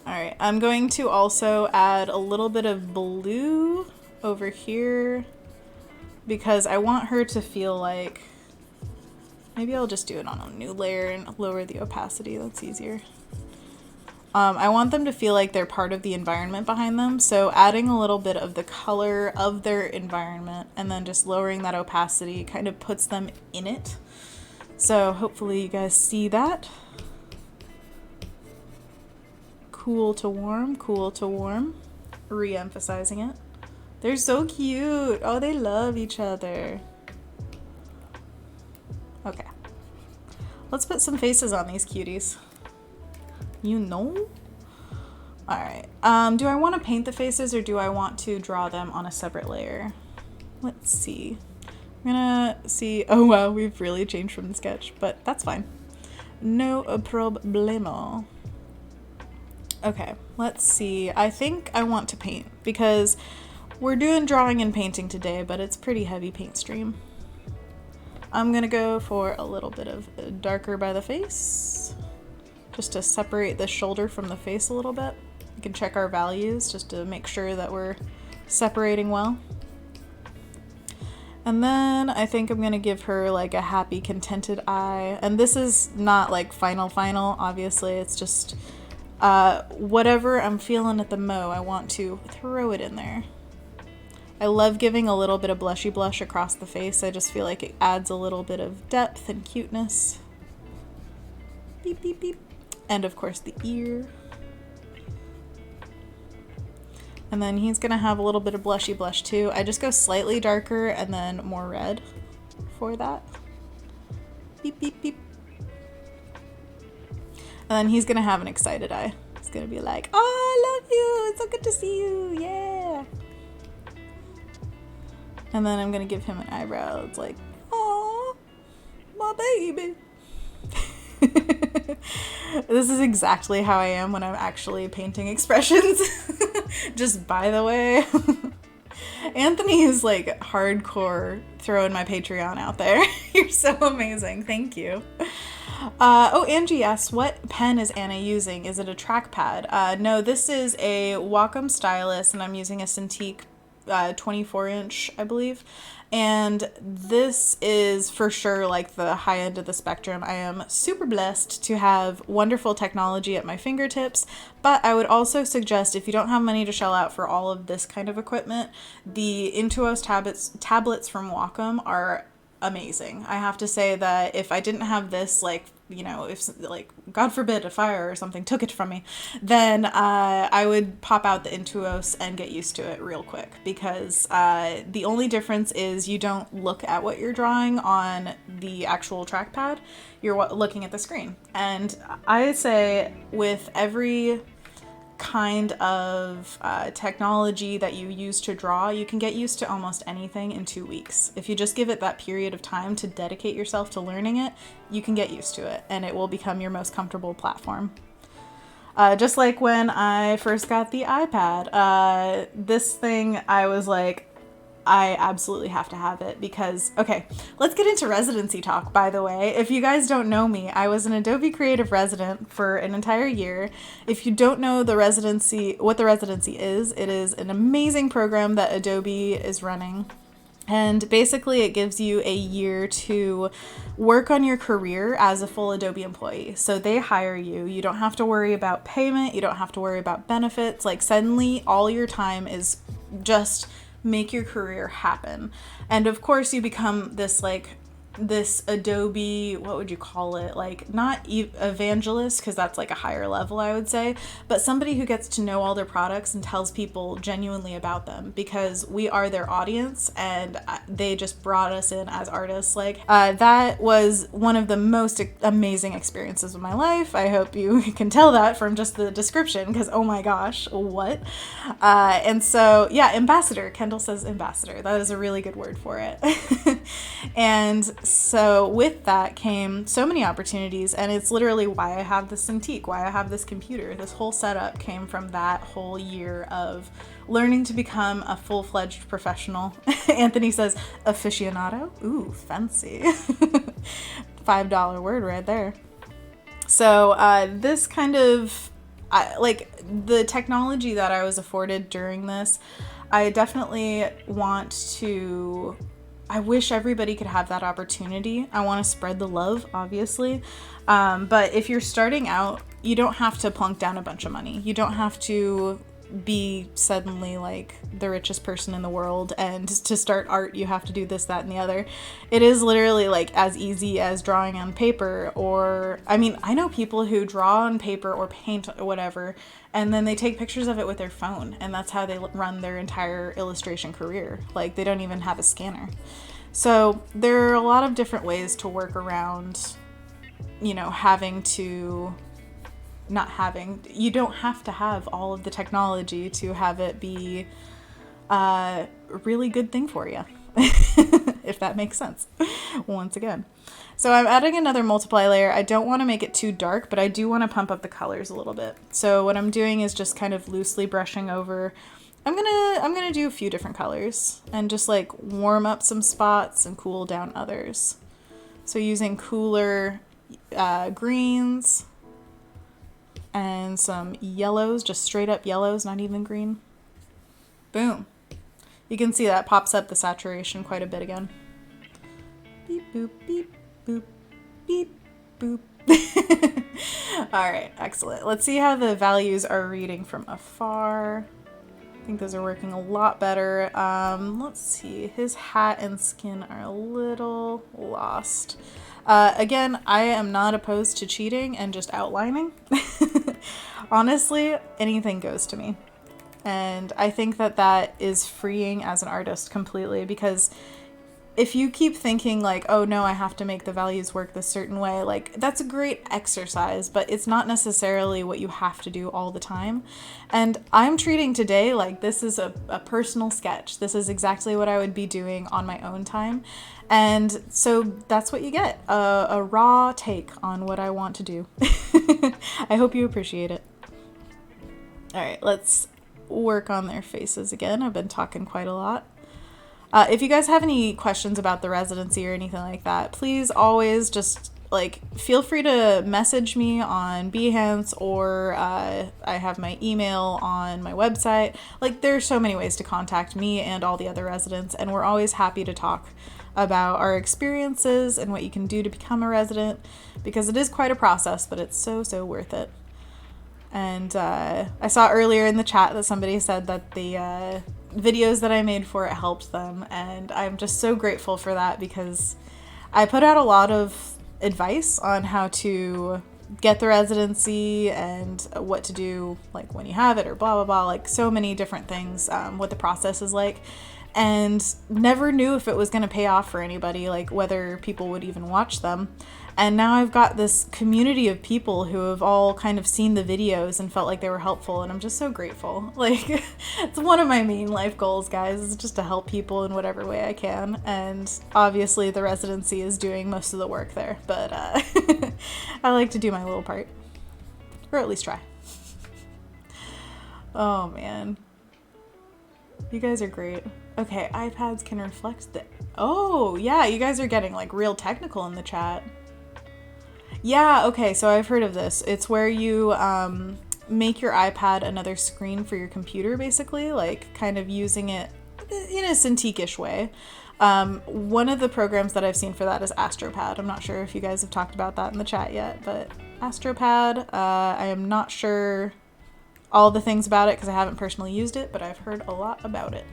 Alright, I'm going to also add a little bit of blue over here because I want her to feel like, maybe I'll just do it on a new layer and lower the opacity. That's easier. I want them to feel like they're part of the environment behind them, so adding a little bit of the color of their environment and then just lowering that opacity kind of puts them in it. So hopefully you guys see that. Cool to warm, cool to warm. Re-emphasizing it. They're so cute. Oh, they love each other. Okay. Let's put some faces on these cuties. You know? Alright. Do I want to paint the faces or do I want to draw them on a separate layer? Let's see. I'm gonna see. Oh wow, we've really changed from the sketch, but that's fine. No problemo. Okay, let's see. I think I want to paint because we're doing drawing and painting today, but it's pretty heavy paint stream. I'm gonna go for a little bit of darker by the face, just to separate the shoulder from the face a little bit. We can check our values just to make sure that we're separating well. And then I think I'm gonna give her like a happy, contented eye. And this is not like final, obviously. It's just whatever I'm feeling at the I want to throw it in there. I love giving a little bit of blushy blush across the face. I just feel like it adds a little bit of depth and cuteness. Beep, beep, beep. And of course the ear. And then he's gonna have a little bit of blushy blush too. I just go slightly darker and then more red for that. Beep, beep, beep. And then he's gonna have an excited eye. He's gonna be like, oh, I love you, it's so good to see you, yeah. And then I'm gonna give him an eyebrow. It's like, oh, my baby. This is exactly how I am when I'm actually painting expressions. Just by the way. Anthony is like hardcore throwing my Patreon out there. You're so amazing. Thank you. Oh, Angie asks, what pen is Anna using? Is it a trackpad? No, this is a Wacom stylus, and I'm using a Cintiq 24-inch, I believe. And this is for sure like the high end of the spectrum. I am super blessed to have wonderful technology at my fingertips, but I would also suggest if you don't have money to shell out for all of this kind of equipment, the Intuos tablets from Wacom are amazing. I have to say that if I didn't have this, like, you know, if like God forbid a fire or something took it from me, then I would pop out the Intuos and get used to it real quick, because the only difference is you don't look at what you're drawing on the actual trackpad. You're looking at the screen. And I say with every kind of technology that you use to draw, you can get used to almost anything in 2 weeks. If you just give it that period of time to dedicate yourself to learning it, you can get used to it and it will become your most comfortable platform. Just like when I first got the iPad, this thing, I was like, I absolutely have to have it because, okay, let's get into residency talk, by the way. If you guys don't know me, I was an Adobe Creative resident for an entire year. If you don't know what the residency is, it is an amazing program that Adobe is running. And basically it gives you a year to work on your career as a full Adobe employee. So they hire you. You don't have to worry about payment. You don't have to worry about benefits. Like suddenly all your time is just make your career happen. And of course you become this Adobe, what would you call it? Like not evangelist, because that's like a higher level, I would say, but somebody who gets to know all their products and tells people genuinely about them, because we are their audience and they just brought us in as artists. Like that was one of the most amazing experiences of my life. I hope you can tell that from just the description, because oh my gosh, what? And so yeah, ambassador. Kendall says ambassador. That is a really good word for it. And so with that came so many opportunities, and it's literally why I have this Cintiq, why I have this computer. This whole setup came from that whole year of learning to become a full-fledged professional. Anthony says aficionado. Ooh, fancy. $5 word right there. So this kind of, like the technology that I was afforded during this, I definitely want to... I wish everybody could have that opportunity. I want to spread the love, obviously. But if you're starting out, you don't have to plunk down a bunch of money. You don't have to be suddenly like the richest person in the world, and to start art you have to do this, that, and the other. It is literally like as easy as drawing on paper, or I mean, I know people who draw on paper or paint or whatever, and then they take pictures of it with their phone, and that's how they run their entire illustration career. Like they don't even have a scanner. So there are a lot of different ways to work around, you know, you don't have to have all of the technology to have it be a really good thing for you, if that makes sense, once again. So I'm adding another multiply layer. I don't want to make it too dark, but I do want to pump up the colors a little bit. So what I'm doing is just kind of loosely brushing over. I'm gonna do a few different colors and just like warm up some spots and cool down others. So using cooler greens and some yellows, just straight up yellows, not even green. Boom. You can see that pops up the saturation quite a bit again. Beep, boop, beep, boop, beep, boop. All right, excellent. Let's see how the values are reading from afar. I think those are working a lot better. Let's see. His hat and skin are a little lost. Again, I am not opposed to cheating and just outlining. Honestly, anything goes to me. And I think that that is freeing as an artist completely, because if you keep thinking like, oh no, I have to make the values work this certain way, like that's a great exercise, but it's not necessarily what you have to do all the time. And I'm treating today like this is a personal sketch. This is exactly what I would be doing on my own time. And so that's what you get, a raw take on what I want to do. I hope you appreciate it. All right, let's work on their faces again. I've been talking quite a lot. If you guys have any questions about the residency or anything like that, please always just like, feel free to message me on Behance, or I have my email on my website. Like, there's so many ways to contact me and all the other residents, and we're always happy to talk about our experiences and what you can do to become a resident, because it is quite a process, but it's so, so worth it. And I saw earlier in the chat that somebody said that the videos that I made for it helped them, and I'm just so grateful for that, because I put out a lot of advice on how to get the residency and what to do, like, when you have it, or blah blah blah, like so many different things, what the process is like, and never knew if it was going to pay off for anybody, like whether people would even watch them. And now I've got this community of people who have all kind of seen the videos and felt like they were helpful, and I'm just so grateful. Like, it's one of my main life goals, guys, is just to help people in whatever way I can. And obviously the residency is doing most of the work there, but I like to do my little part, or at least try. Oh man, you guys are great. Okay, iPads can reflect the... Oh yeah, you guys are getting like real technical in the chat. Yeah, okay, so I've heard of this. It's where you make your iPad another screen for your computer, basically, like kind of using it in a Cintiq-ish way. One of the programs that I've seen for that is AstroPad. I'm not sure if you guys have talked about that in the chat yet, but AstroPad, I am not sure all the things about it because I haven't personally used it, but I've heard a lot about it.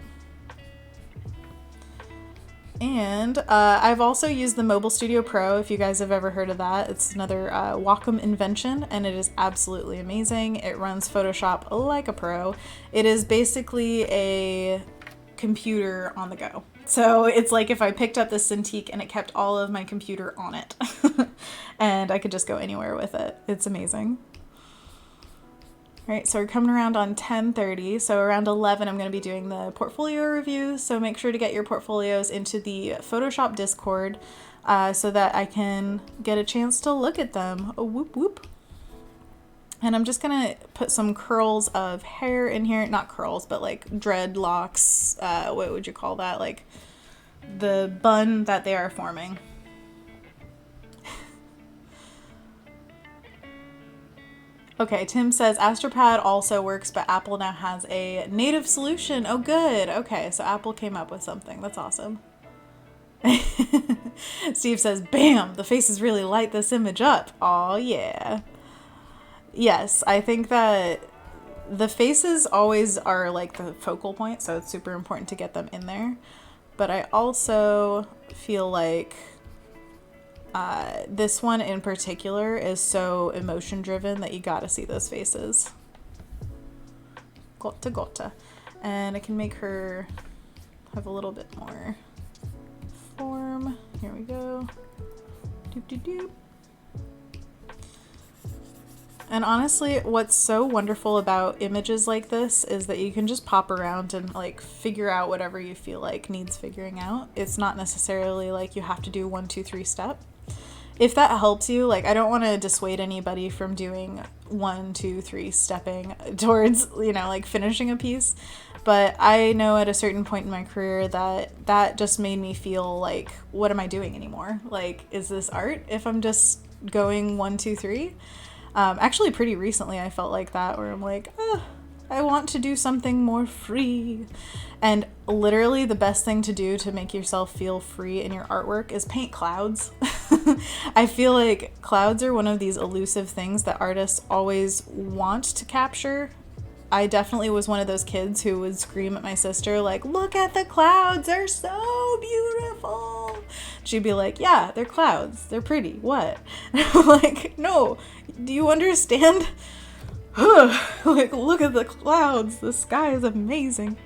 And I've also used the Mobile Studio Pro, if you guys have ever heard of that. It's another Wacom invention, and it is absolutely amazing. It runs Photoshop like a pro. It is basically a computer on the go. So it's like if I picked up this Cintiq and it kept all of my computer on it. And I could just go anywhere with it. It's amazing. All right, so we're coming around on 10:30. So around 11, I'm going to be doing the portfolio review. So make sure to get your portfolios into the Photoshop Discord so that I can get a chance to look at them. Oh, whoop, whoop. And I'm just going to put some curls of hair in here. Not curls, but like dreadlocks. What would you call that? Like the bun that they are forming. Okay, Tim says AstroPad also works, but Apple now has a native solution. Oh, good. Okay, so Apple came up with something. That's awesome. Steve says, bam, the faces really light this image up. Oh, yeah. Yes, I think that the faces always are like the focal point, so it's super important to get them in there. But I also feel like this one in particular is so emotion driven that you gotta see those faces. Gotta. And I can make her have a little bit more form. Here we go. Doop doop doop. And honestly, what's so wonderful about images like this is that you can just pop around and like figure out whatever you feel like needs figuring out. It's not necessarily like you have to do 1, 2, 3 step. If that helps you, like, I don't want to dissuade anybody from doing 1, 2, 3 stepping towards, you know, like finishing a piece. But I know at a certain point in my career that just made me feel like, what am I doing anymore? Like, is this art if I'm just going 1, 2, 3? Actually, pretty recently I felt like that, where I'm like, I want to do something more free. And literally the best thing to do to make yourself feel free in your artwork is paint clouds. I feel like clouds are one of these elusive things that artists always want to capture. I definitely was one of those kids who would scream at my sister, like, look at the clouds, they're so beautiful. She'd be like, yeah, they're clouds, they're pretty, what? And I'm like, no, do you understand? Like, look at the clouds, the sky is amazing.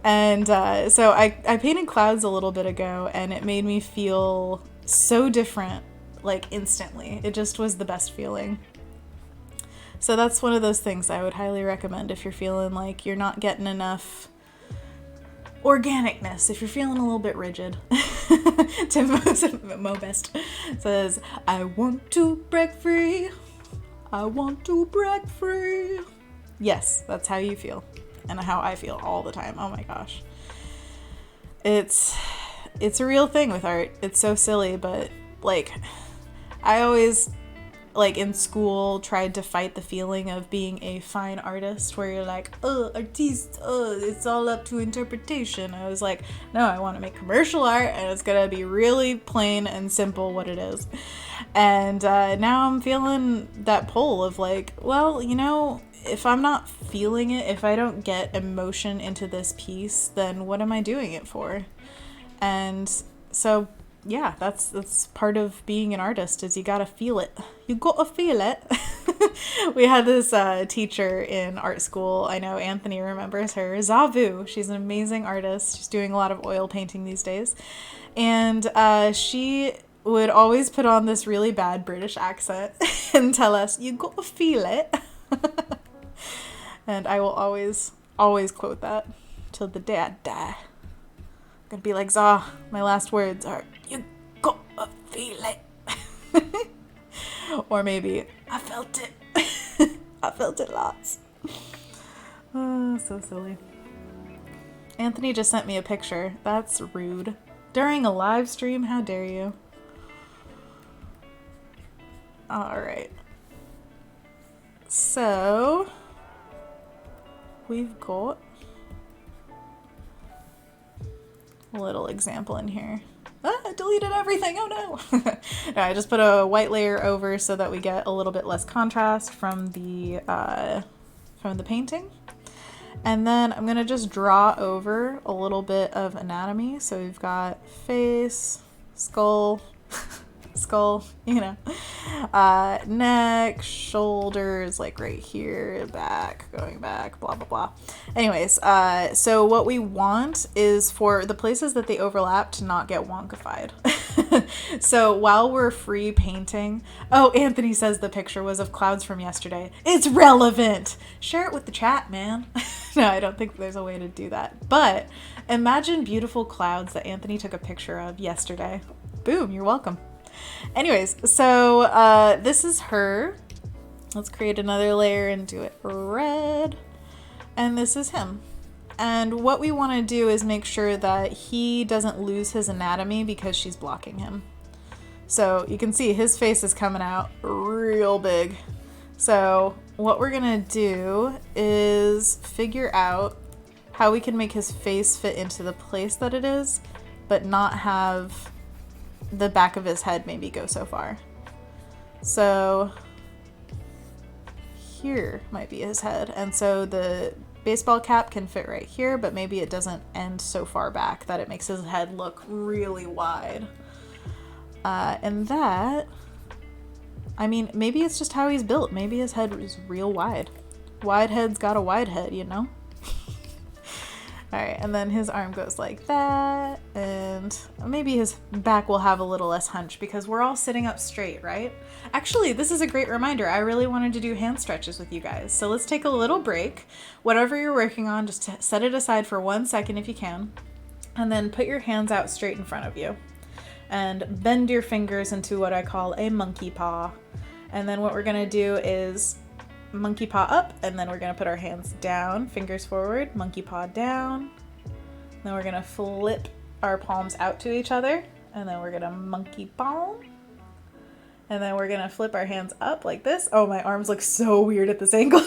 And so I painted clouds a little bit ago, and it made me feel so different, like instantly. It just was the best feeling. So that's one of those things I would highly recommend if you're feeling like you're not getting enough organicness, if you're feeling a little bit rigid. Tim Mobest says, I want to break free. I want to break free. Yes, that's how you feel. And how I feel all the time. Oh my gosh. It's a real thing with art. It's so silly, but like, I always, like in school, tried to fight the feeling of being a fine artist where you're like, artiste, it's all up to interpretation. I was like, no, I want to make commercial art and it's gonna be really plain and simple what it is. And now I'm feeling that pull of like, well, you know, if I'm not feeling it, if I don't get emotion into this piece, then what am I doing it for? And so yeah, that's part of being an artist, is you gotta feel it. You gotta feel it. We had this teacher in art school. I know Anthony remembers her. Zavu. She's an amazing artist. She's doing a lot of oil painting these days. And she would always put on this really bad British accent and tell us, you gotta feel it. And I will always quote that till the day I die. I'm gonna be like, Zah, my last words are, you gotta feel it. Or maybe, I felt it. I felt it lots. Oh, so silly. Anthony just sent me a picture. That's rude. During a live stream, how dare you? Alright. So, we've got a little example in here. I deleted everything. Oh no. No, I just put a white layer over so that we get a little bit less contrast from the painting. And then I'm gonna just draw over a little bit of anatomy. So we've got face, skull, you know, neck, shoulders, like right here, back, going back, blah, blah, blah. Anyways, so what we want is for the places that they overlap to not get wonkified. So while we're free painting, oh, Anthony says the picture was of clouds from yesterday. It's relevant. Share it with the chat, man. No, I don't think there's a way to do that. But imagine beautiful clouds that Anthony took a picture of yesterday. Boom, you're welcome. Anyways, so this is her. Let's create another layer and do it red. And this is him. And what we want to do is make sure that he doesn't lose his anatomy because she's blocking him. So you can see his face is coming out real big. So what we're going to do is figure out how we can make his face fit into the place that it is, but not have the back of his head maybe go so far. So here might be his head. And so the baseball cap can fit right here, but maybe it doesn't end so far back that it makes his head look really wide. And that, I mean, maybe it's just how he's built. Maybe his head is real wide. Wide head's got a wide head, you know? Alright, and then his arm goes like that, and maybe his back will have a little less hunch because we're all sitting up straight, right? Actually, this is a great reminder. I really wanted to do hand stretches with you guys. So let's take a little break. Whatever you're working on, just set it aside for 1 second if you can, and then put your hands out straight in front of you. And bend your fingers into what I call a monkey paw. And then what we're gonna do is monkey paw up, and then we're gonna put our hands down, fingers forward, monkey paw down. Then we're gonna flip our palms out to each other, and then we're gonna monkey palm. And then we're gonna flip our hands up like this. Oh, my arms look so weird at this angle.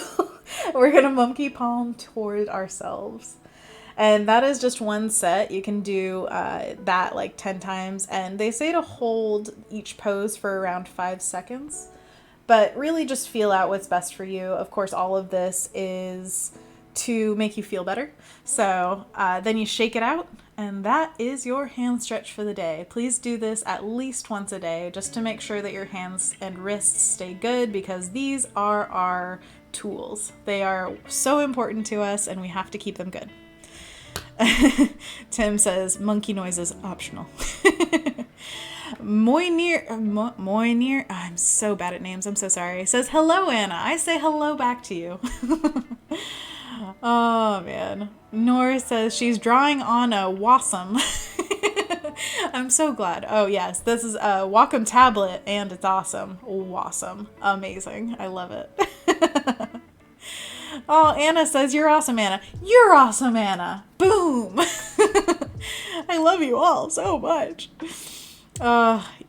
We're gonna monkey palm toward ourselves. And that is just one set. You can do that like 10 times. And they say to hold each pose for around 5 seconds. But really just feel out what's best for you. Of course, all of this is to make you feel better. So then you shake it out, and that is your hand stretch for the day. Please do this at least once a day just to make sure that your hands and wrists stay good, because these are our tools. They are so important to us, and we have to keep them good. Tim says monkey noise is optional. Moinir, I'm so bad at names, I'm so sorry. Says hello, Anna. I say hello back to you. Oh man. Nora says she's drawing on a Wacom. I'm so glad. Oh yes, this is a Wacom tablet and it's awesome. Awesome. Amazing. I love it. Oh, Anna says you're awesome, Anna. You're awesome, Anna. Boom. I love you all so much.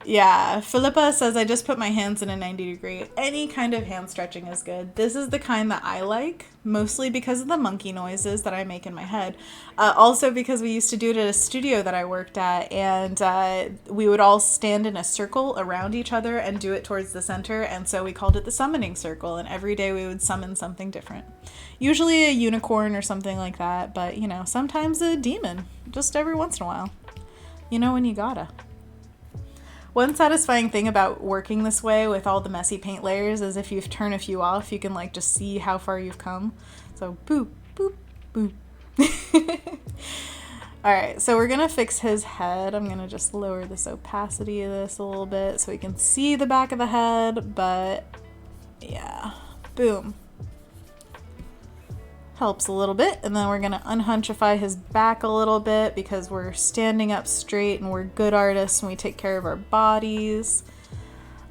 Yeah, Philippa says, I just put my hands in a 90 degree. Any kind of hand stretching is good. This is the kind that I like, mostly because of the monkey noises that I make in my head. Also because we used to do it at a studio that I worked at, and we would all stand in a circle around each other and do it towards the center, and so we called it the summoning circle, and every day we would summon something different. Usually a unicorn or something like that, but, you know, sometimes a demon, just every once in a while. You know when you gotta. One satisfying thing about working this way with all the messy paint layers is if you turn a few off, you can like just see how far you've come. So boop, boop, boop. All right, so we're gonna fix his head. I'm gonna just lower this opacity of this a little bit so we can see the back of the head, but yeah, boom. Helps a little bit, and then we're gonna unhunchify his back a little bit because we're standing up straight and we're good artists and we take care of our bodies.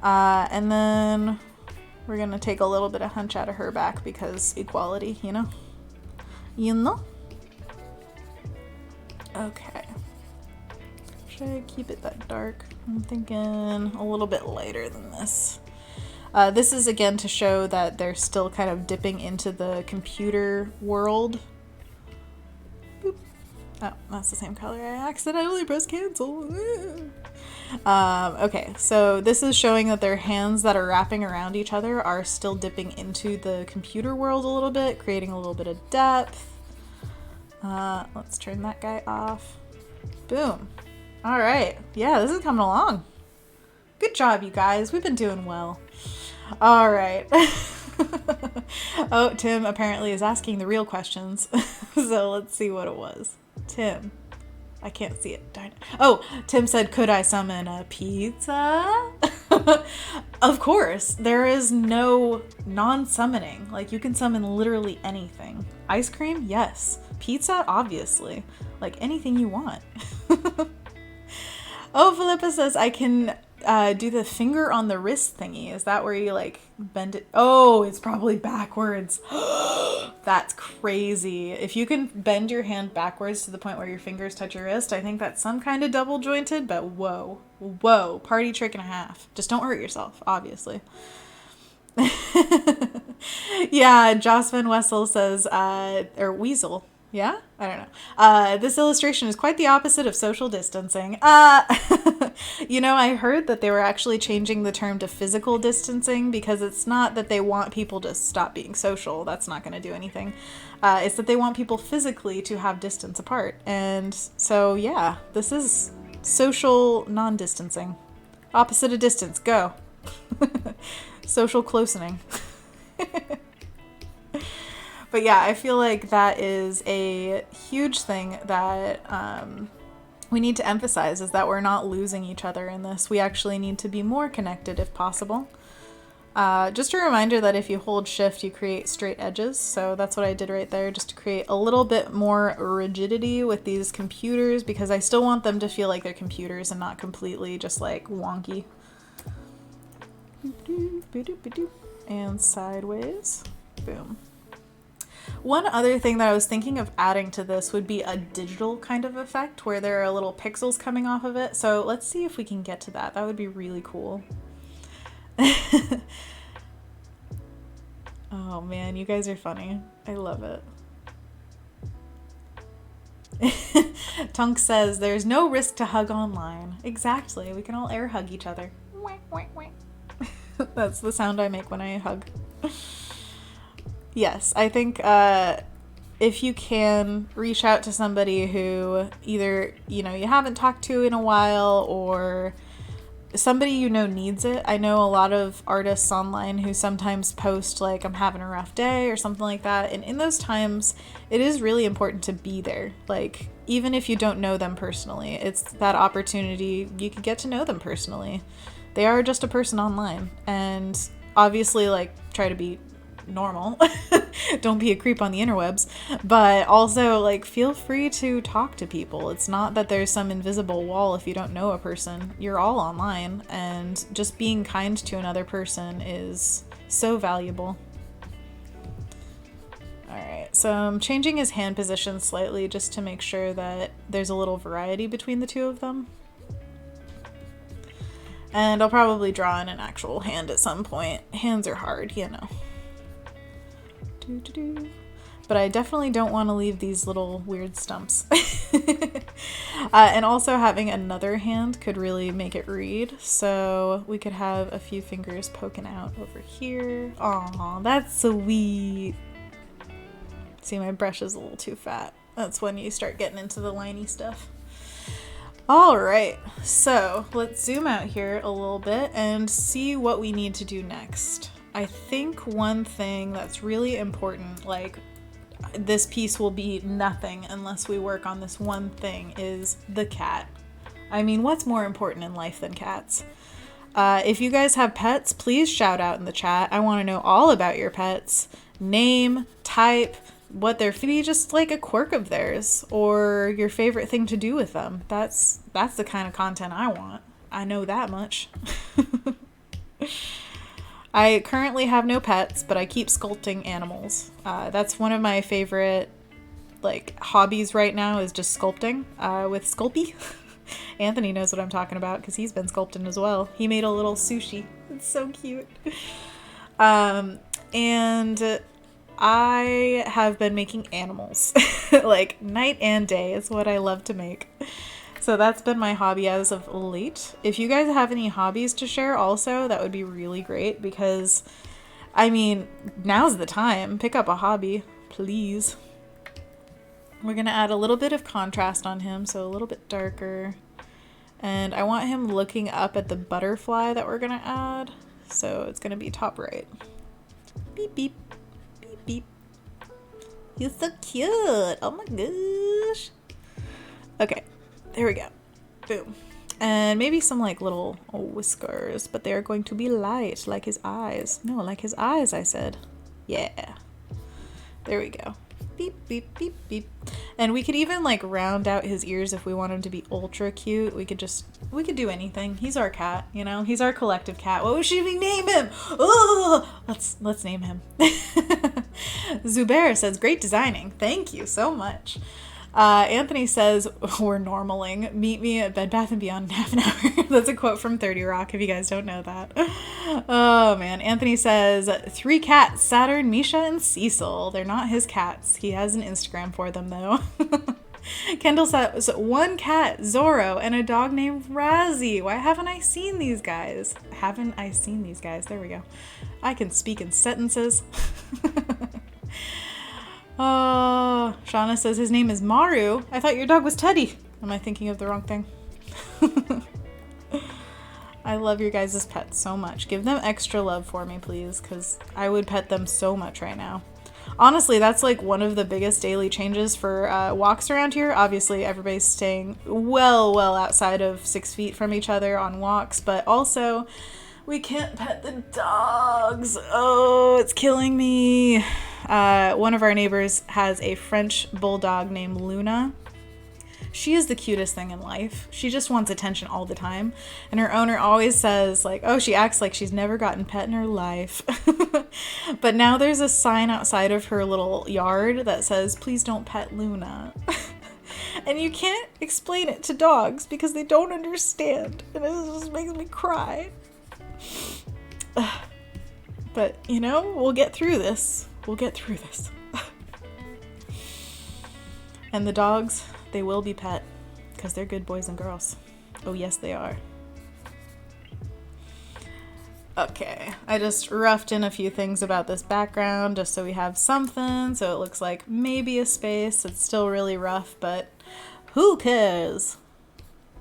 And then we're gonna take a little bit of hunch out of her back because equality, you know? You know? Okay. Should I keep it that dark? I'm thinking a little bit lighter than this. This is again to show that they're still kind of dipping into the computer world. Boop. Oh, that's the same color. I accidentally pressed cancel. Okay, so this is showing that their hands that are wrapping around each other are still dipping into the computer world a little bit, creating a little bit of depth. Let's turn that guy off. Boom. All right. Yeah, this is coming along. Good job, you guys. We've been doing well. All right. Oh, Tim apparently is asking the real questions. So let's see what it was. Tim. I can't see it. Darn it. Oh, Tim said, could I summon a pizza? Of course. There is no non-summoning. Like, you can summon literally anything. Ice cream? Yes. Pizza? Obviously. Like, anything you want. Oh, Philippa says, I can do the finger on the wrist thingy. Is that where you like bend it? Oh, it's probably backwards. That's crazy. If you can bend your hand backwards to the point where your fingers touch your wrist, I think that's some kind of double jointed, but whoa, party trick and a half. Just don't hurt yourself, obviously. Yeah, Joss Van Wessel says, or Weasel. Yeah? I don't know. This illustration is quite the opposite of social distancing. You know, I heard that they were actually changing the term to physical distancing because it's not that they want people to stop being social. That's not going to do anything. It's that they want people physically to have distance apart. And so, yeah, this is social non-distancing. Opposite of distance. Go. Social closening. But yeah, I feel like that is a huge thing that we need to emphasize, is that we're not losing each other in this. We actually need to be more connected if possible. Just a reminder that if you hold shift, you create straight edges. So that's what I did right there, just to create a little bit more rigidity with these computers, because I still want them to feel like they're computers and not completely just like wonky. And sideways. Boom. One other thing that I was thinking of adding to this would be a digital kind of effect where there are little pixels coming off of it. So let's see if we can get to that. That would be really cool. Oh man, you guys are funny. I love it. Tunk says, there's no risk to hug online. Exactly. We can all air hug each other. That's the sound I make when I hug. Yes, I think if you can reach out to somebody who either, you know, you haven't talked to in a while, or somebody you know needs it. I know a lot of artists online who sometimes post like, I'm having a rough day or something like that. And in those times, it is really important to be there. Like, even if you don't know them personally, it's that opportunity. You can get to know them personally. They are just a person online. And obviously, like, try to be normal. Don't be a creep on the interwebs, but also like feel free to talk to people. It's not that there's some invisible wall if you don't know a person. You're all online, and just being kind to another person is so valuable. Alright, so I'm changing his hand position slightly just to make sure that there's a little variety between the two of them. And I'll probably draw in an actual hand at some point. Hands are hard, you know. But I definitely don't want to leave these little weird stumps. And also having another hand could really make it read. So we could have a few fingers poking out over here. Aw, that's sweet. See, my brush is a little too fat. That's when you start getting into the liney stuff. All right, so let's zoom out here a little bit and see what we need to do next. I think one thing that's really important, like this piece will be nothing unless we work on this one thing, is the cat. I mean, what's more important in life than cats? If you guys have pets, please shout out in the chat. I want to know all about your pets. Name, type, what they're maybe just like a quirk of theirs or your favorite thing to do with them. That's the kind of content I want. I know that much. I currently have no pets, but I keep sculpting animals. That's one of my favorite like hobbies right now, is just sculpting with Sculpey. Anthony knows what I'm talking about because he's been sculpting as well. He made a little sushi. It's so cute. And I have been making animals like night and day is what I love to make. So that's been my hobby as of late. If you guys have any hobbies to share also, that would be really great because, I mean, now's the time. Pick up a hobby, please. We're going to add a little bit of contrast on him, so a little bit darker. And I want him looking up at the butterfly that we're going to add. So it's going to be top right. Beep, beep. Beep. You're so cute. Oh my gosh. Okay, there we go. Boom. And maybe some like little whiskers, but they're going to be light like his eyes. No, like his eyes, I said. Yeah. There we go. Beep, beep, beep, beep. And we could even like round out his ears if we want him to be ultra cute. We could do anything. He's our cat, you know? He's our collective cat. What should we name him? Oh, let's name him. Zubair says, great designing. Thank you so much. Anthony says, we're normaling. Meet me at Bed Bath & Beyond in half an hour. That's a quote from 30 Rock, if you guys don't know that. Oh, man. Anthony says, 3 cats, Saturn, Misha, and Cecil. They're not his cats. He has an Instagram for them, though. Kendall says, 1 cat, Zorro, and a dog named Razzie. Why haven't I seen these guys? There we go. I can speak in sentences. Oh, Shauna says his name is Maru. I thought your dog was Teddy. Am I thinking of the wrong thing? I love your guys' pets so much. Give them extra love for me, please, because I would pet them so much right now. Honestly, that's like one of the biggest daily changes for walks around here. Obviously, everybody's staying well outside of 6 feet from each other on walks, but also we can't pet the dogs. Oh, it's killing me. One of our neighbors has a French bulldog named Luna. She is the cutest thing in life. She just wants attention all the time. And her owner always says, like, oh, she acts like she's never gotten pet in her life. But now there's a sign outside of her little yard that says, please don't pet Luna. And you can't explain it to dogs because they don't understand. And it just makes me cry. But, you know, we'll get through this. And the dogs, they will be pet because they're good boys and girls. Oh, yes, they are. Okay, I just roughed in a few things about this background just so we have something, so it looks like maybe a space. It's still really rough, but who cares?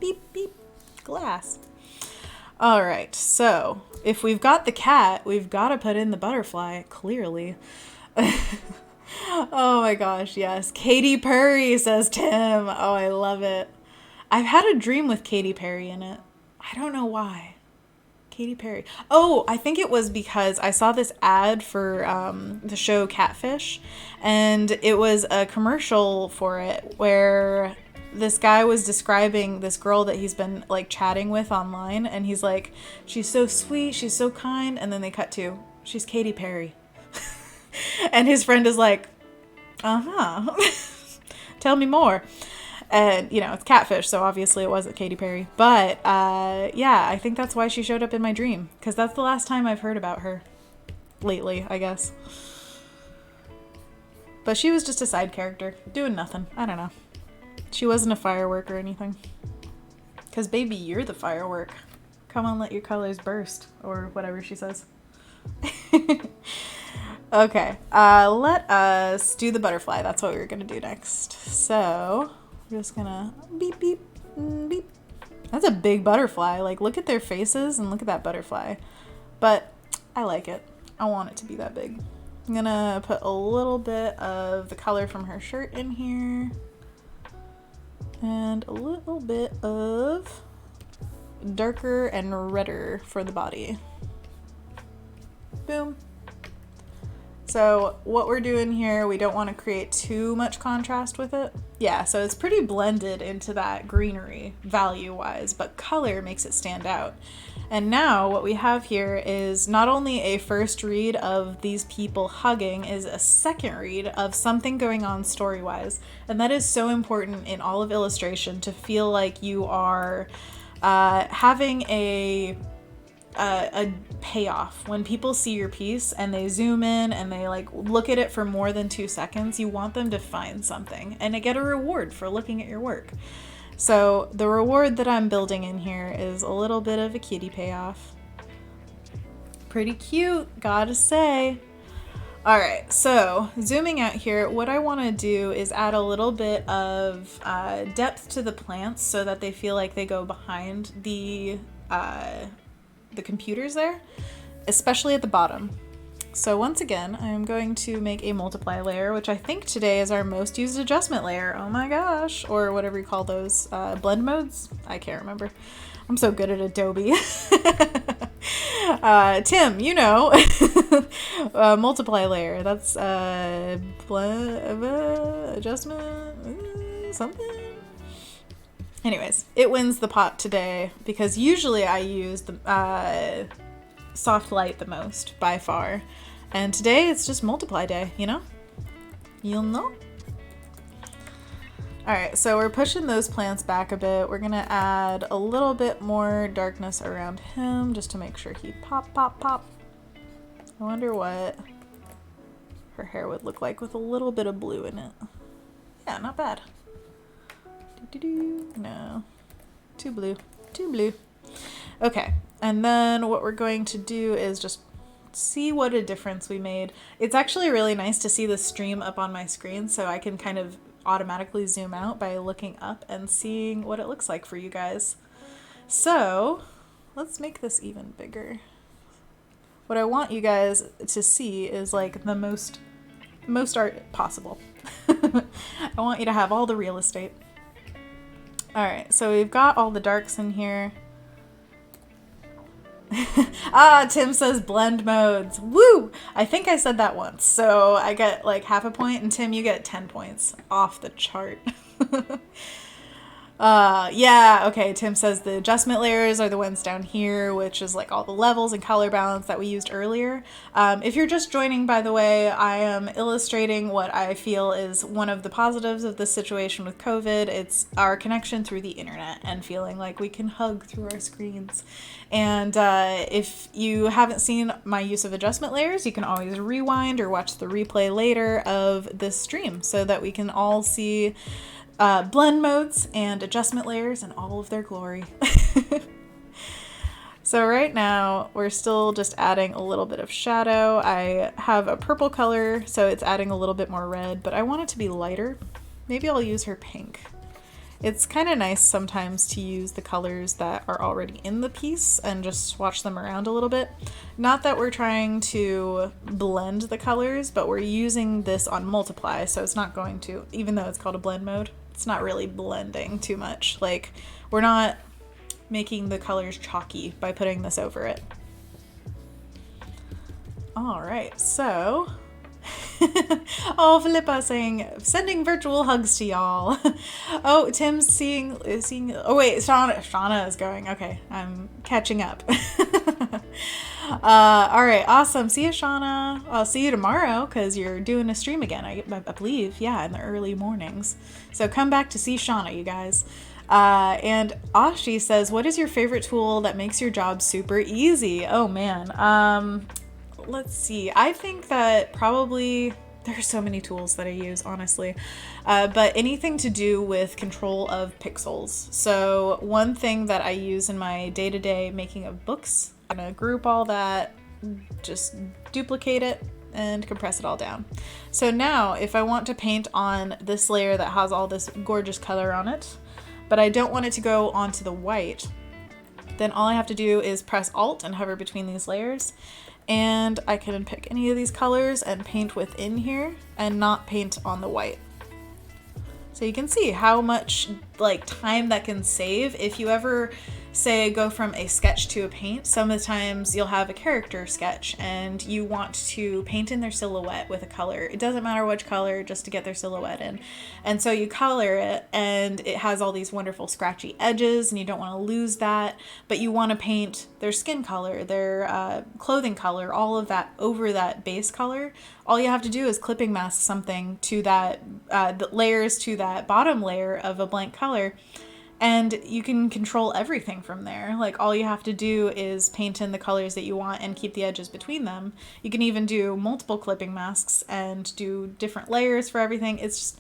Beep, beep, glass. All right, so if we've got the cat, we've got to put in the butterfly, clearly. Oh my gosh, yes. Katy Perry, says Tim. Oh, I love it. I've had a dream with Katy Perry in it. I don't know why. Katy Perry. Oh, I think it was because I saw this ad for the show Catfish, and it was a commercial for it where this guy was describing this girl that he's been like chatting with online, and he's like, she's so sweet, she's so kind, and then they cut to, she's Katy Perry. And his friend is like, tell me more. And, you know, it's catfish, so obviously it wasn't Katy Perry. But, yeah, I think that's why she showed up in my dream, because that's the last time I've heard about her. Lately, I guess. But she was just a side character, doing nothing. I don't know. She wasn't a firework or anything. Because, baby, you're the firework. Come on, let your colors burst. Or whatever she says. Okay, let us do the butterfly. That's what we were going to do next. So, we're just going to beep, beep, beep. That's a big butterfly. Like, look at their faces and look at that butterfly. But I like it. I want it to be that big. I'm going to put a little bit of the color from her shirt in here. And a little bit of darker and redder for the body. Boom. So what we're doing here, we don't want to create too much contrast with it. Yeah, so it's pretty blended into that greenery value-wise, but color makes it stand out. And now what we have here is not only a first read of these people hugging, is a second read of something going on story-wise. And that is so important in all of illustration, to feel like you are having a payoff. When people see your piece and they zoom in and they like look at it for more than 2 seconds, you want them to find something and to get a reward for looking at your work. So the reward that I'm building in here is a little bit of a kitty payoff. Pretty cute, gotta say. All right, so zooming out here, what I want to do is add a little bit of depth to the plants so that they feel like they go behind the computers there, especially at the bottom. So once again, I'm going to make a multiply layer, which I think today is our most used adjustment layer. Oh my gosh, or whatever you call those, blend modes? I can't remember. I'm so good at Adobe. Tim, you know, multiply layer. That's adjustment, something. Anyways, it wins the pot today because usually I use the soft light the most by far. And today it's just multiply day, you know? You'll know? Alright, so we're pushing those plants back a bit. We're gonna add a little bit more darkness around him just to make sure he pop. I wonder what her hair would look like with a little bit of blue in it. Yeah, not bad. No, too blue. Okay, and then what we're going to do is just see what a difference we made. It's actually really nice to see the stream up on my screen, so I can kind of automatically zoom out by looking up and seeing what it looks like for you guys. So let's make this even bigger. What I want you guys to see is like the most art possible. I want you to have all the real estate. Alright, so we've got all the darks in here. Tim says blend modes. Woo! I think I said that once, so I get like half a point, and Tim, you get 10 points. Off the chart. Yeah, okay, Tim says the adjustment layers are the ones down here, which is like all the levels and color balance that we used earlier. If you're just joining, by the way, I am illustrating what I feel is one of the positives of this situation with COVID. It's our connection through the internet and feeling like we can hug through our screens. And if you haven't seen my use of adjustment layers, you can always rewind or watch the replay later of this stream so that we can all see blend modes and adjustment layers in all of their glory. So right now we're still just adding a little bit of shadow. I have a purple color, so it's adding a little bit more red, but I want it to be lighter. Maybe I'll use her pink. It's kind of nice sometimes to use the colors that are already in the piece and just swatch them around a little bit. Not that we're trying to blend the colors, but we're using this on multiply, so it's not going to, even though it's called a blend mode, it's not really blending too much. Like, we're not making the colors chalky by putting this over it. All right, so oh, Philippa saying sending virtual hugs to y'all. Oh, Tim's seeing. Oh wait, Shauna is going. Okay, I'm catching up. All right, awesome. See you, Shauna. I'll see you tomorrow because you're doing a stream again, I believe. Yeah, in the early mornings. So come back to see Shauna, you guys. And Ashi says, what is your favorite tool that makes your job super easy? Oh, man. Let's see. I think that probably there are so many tools that I use, honestly, but anything to do with control of pixels. So one thing that I use in my day-to-day making of books, I'm gonna group all that, just duplicate it, and compress it all down. So now if I want to paint on this layer that has all this gorgeous color on it, but I don't want it to go onto the white, then all I have to do is press Alt and hover between these layers, and I can pick any of these colors and paint within here and not paint on the white. So you can see how much like time that can save. If you ever say go from a sketch to a paint, some of the times you'll have a character sketch and you want to paint in their silhouette with a color. It doesn't matter which color, just to get their silhouette in. And so you color it and it has all these wonderful scratchy edges and you don't want to lose that, but you want to paint their skin color, their clothing color, all of that over that base color. All you have to do is clipping mask something to that, the layers to that bottom layer of a blank color, and you can control everything from there. Like all you have to do is paint in the colors that you want and keep the edges between them. You can even do multiple clipping masks and do different layers for everything. It's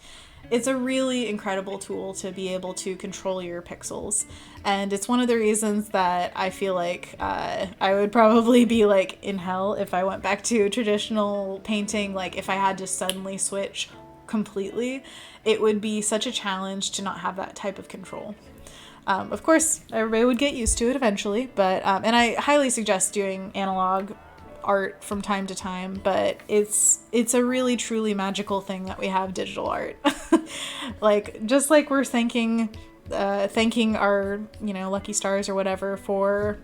a really incredible tool to be able to control your pixels. And it's one of the reasons that I feel like I would probably be like in hell if I went back to traditional painting. Like if I had to suddenly switch completely, it would be such a challenge to not have that type of control. Of course, everybody would get used to it eventually, but and I highly suggest doing analog art from time to time, but it's a really truly magical thing that we have digital art. Like just like we're thanking our lucky stars or whatever for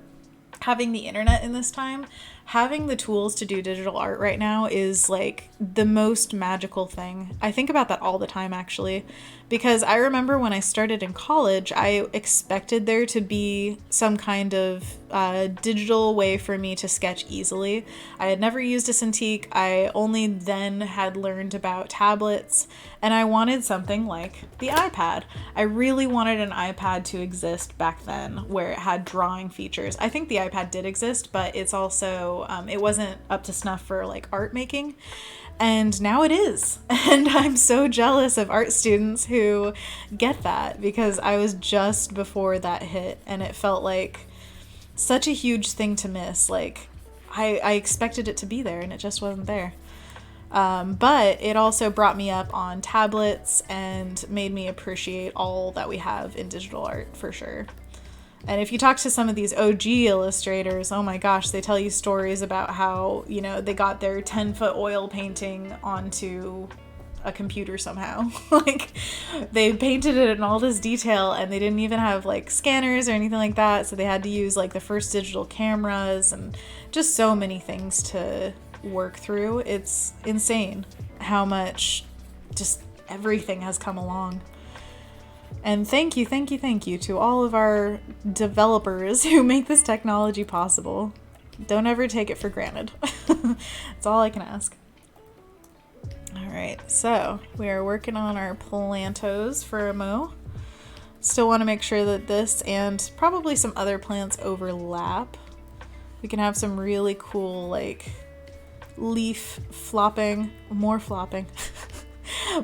having the internet in this time, having the tools to do digital art right now is like the most magical thing. I think about that all the time, actually, because I remember when I started in college, I expected there to be some kind of digital way for me to sketch easily. I had never used a Cintiq. I only then had learned about tablets, and I wanted something like the iPad. I really wanted an iPad to exist back then where it had drawing features. I think the iPad did exist, but it's also it wasn't up to snuff for like art making, and now it is. And I'm so jealous of art students who get that, because I was just before that hit and it felt like such a huge thing to miss. Like I expected it to be there and it just wasn't there. But it also brought me up on tablets and made me appreciate all that we have in digital art, for sure. And if you talk to some of these OG illustrators, oh my gosh, they tell you stories about how, they got their 10-foot oil painting onto a computer somehow. Like they painted it in all this detail and they didn't even have like scanners or anything like that. So they had to use like the first digital cameras and just so many things to work through. It's insane how much just everything has come along. And thank you to all of our developers who make this technology possible. Don't ever take it for granted. That's all I can ask. All right, so we are working on our plantos for a mo. Still want to make sure that this and probably some other plants overlap. We can have some really cool like leaf flopping, more flopping.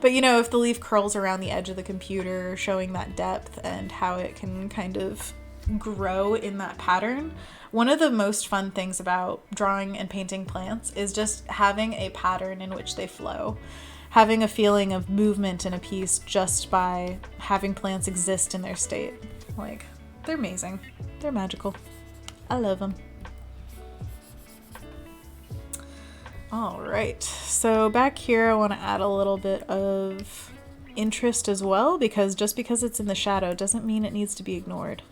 But if the leaf curls around the edge of the computer, showing that depth and how it can kind of grow in that pattern. One of the most fun things about drawing and painting plants is just having a pattern in which they flow. Having a feeling of movement in a piece just by having plants exist in their state. Like, they're amazing. They're magical. I love them. All right, so back here I want to add a little bit of interest as well, because just because it's in the shadow doesn't mean it needs to be ignored.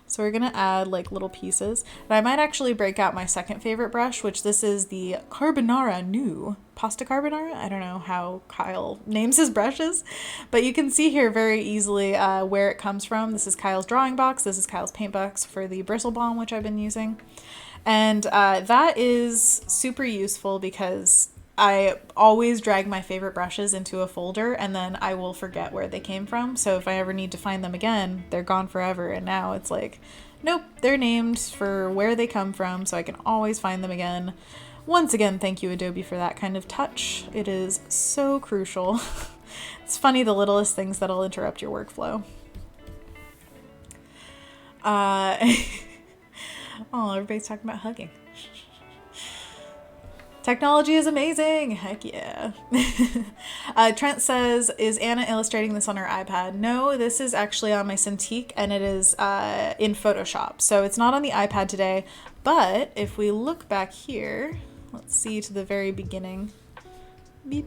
So we're going to add like little pieces. And I might actually break out my second favorite brush, which this is the Carbonara Nu. Pasta Carbonara? I don't know how Kyle names his brushes, but you can see here very easily where it comes from. This is Kyle's drawing box. This is Kyle's paint box for the bristle balm, which I've been using. And that is super useful because I always drag my favorite brushes into a folder and then I will forget where they came from. So if I ever need to find them again, they're gone forever. And now it's like, nope, they're named for where they come from, so I can always find them again. Once again, thank you, Adobe, for that kind of touch. It is so crucial. It's funny, the littlest things that'll interrupt your workflow. Oh, everybody's talking about hugging. Technology is amazing. Heck yeah. Trent says, is Anna illustrating this on her iPad? No, this is actually on my Cintiq and it is in Photoshop. So it's not on the iPad today, but if we look back here, let's see to the very beginning. Beep.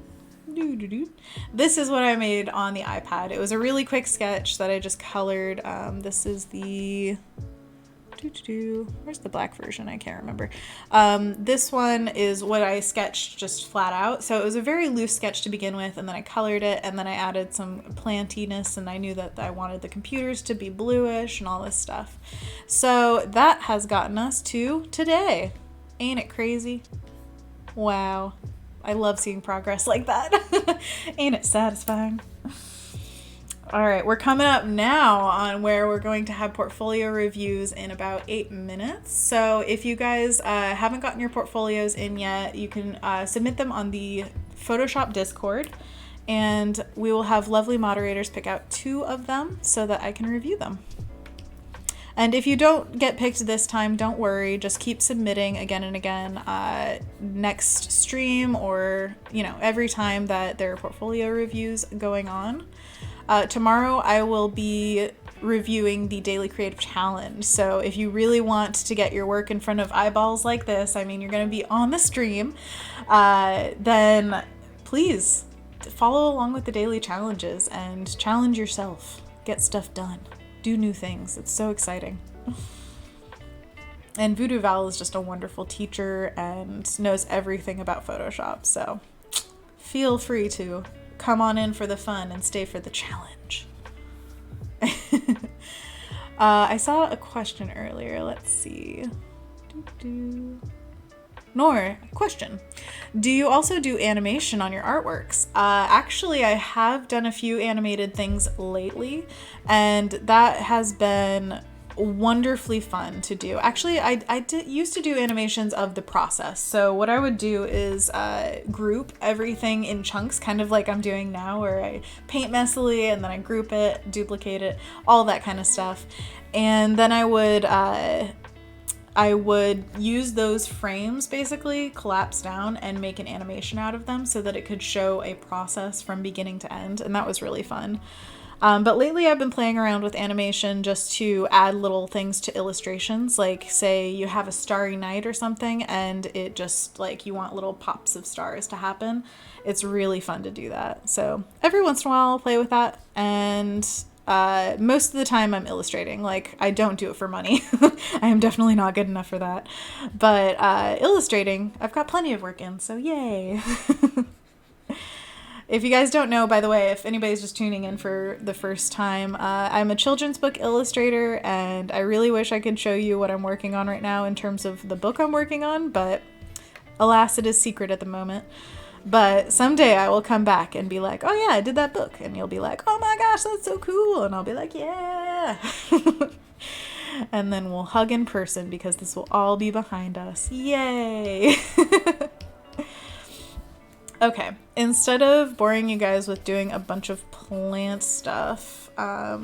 This is what I made on the iPad. It was a really quick sketch that I just colored. This is the... Where's the black version? I can't remember. This one is what I sketched just flat out. So it was a very loose sketch to begin with, and then I colored it, and then I added some plantiness, and I knew that I wanted the computers to be bluish and all this stuff. So that has gotten us to today. Ain't it crazy? Wow. I love seeing progress like that. Ain't it satisfying? All right, we're coming up now on where we're going to have portfolio reviews in about 8 minutes. So if you guys haven't gotten your portfolios in yet, you can submit them on the Photoshop Discord, and we will have lovely moderators pick out 2 of them so that I can review them. And if you don't get picked this time, don't worry, just keep submitting again and again next stream or, every time that there are portfolio reviews going on. Tomorrow I will be reviewing the Daily Creative Challenge. So if you really want to get your work in front of eyeballs like this, I mean, you're going to be on the stream, then please follow along with the daily challenges and challenge yourself. Get stuff done. Do new things. It's so exciting. And Voodoo Val is just a wonderful teacher and knows everything about Photoshop. So feel free to come on in for the fun and stay for the challenge. I saw a question earlier. Let's see. Nor, question. Do you also do animation on your artworks? Actually, I have done a few animated things lately, and that has been wonderfully fun to do. Actually, I used to do animations of the process. So what I would do is group everything in chunks, kind of like I'm doing now, where I paint messily and then I group it, duplicate it, all that kind of stuff. And then I would use those frames, basically collapse down and make an animation out of them so that it could show a process from beginning to end. And that was really fun. But lately I've been playing around with animation just to add little things to illustrations. Like, say you have a starry night or something and it just, like, you want little pops of stars to happen. It's really fun to do that. So every once in a while I'll play with that, and most of the time I'm illustrating. Like, I don't do it for money. I am definitely not good enough for that. But illustrating, I've got plenty of work in, so yay. If you guys don't know, by the way, if anybody's just tuning in for the first time, I'm a children's book illustrator, and I really wish I could show you what I'm working on right now in terms of the book I'm working on, but alas, it is secret at the moment. But someday I will come back and be like, oh yeah, I did that book. And you'll be like, oh my gosh, that's so cool. And I'll be like, yeah. And then we'll hug in person because this will all be behind us. Yay. Okay, instead of boring you guys with doing a bunch of plant stuff,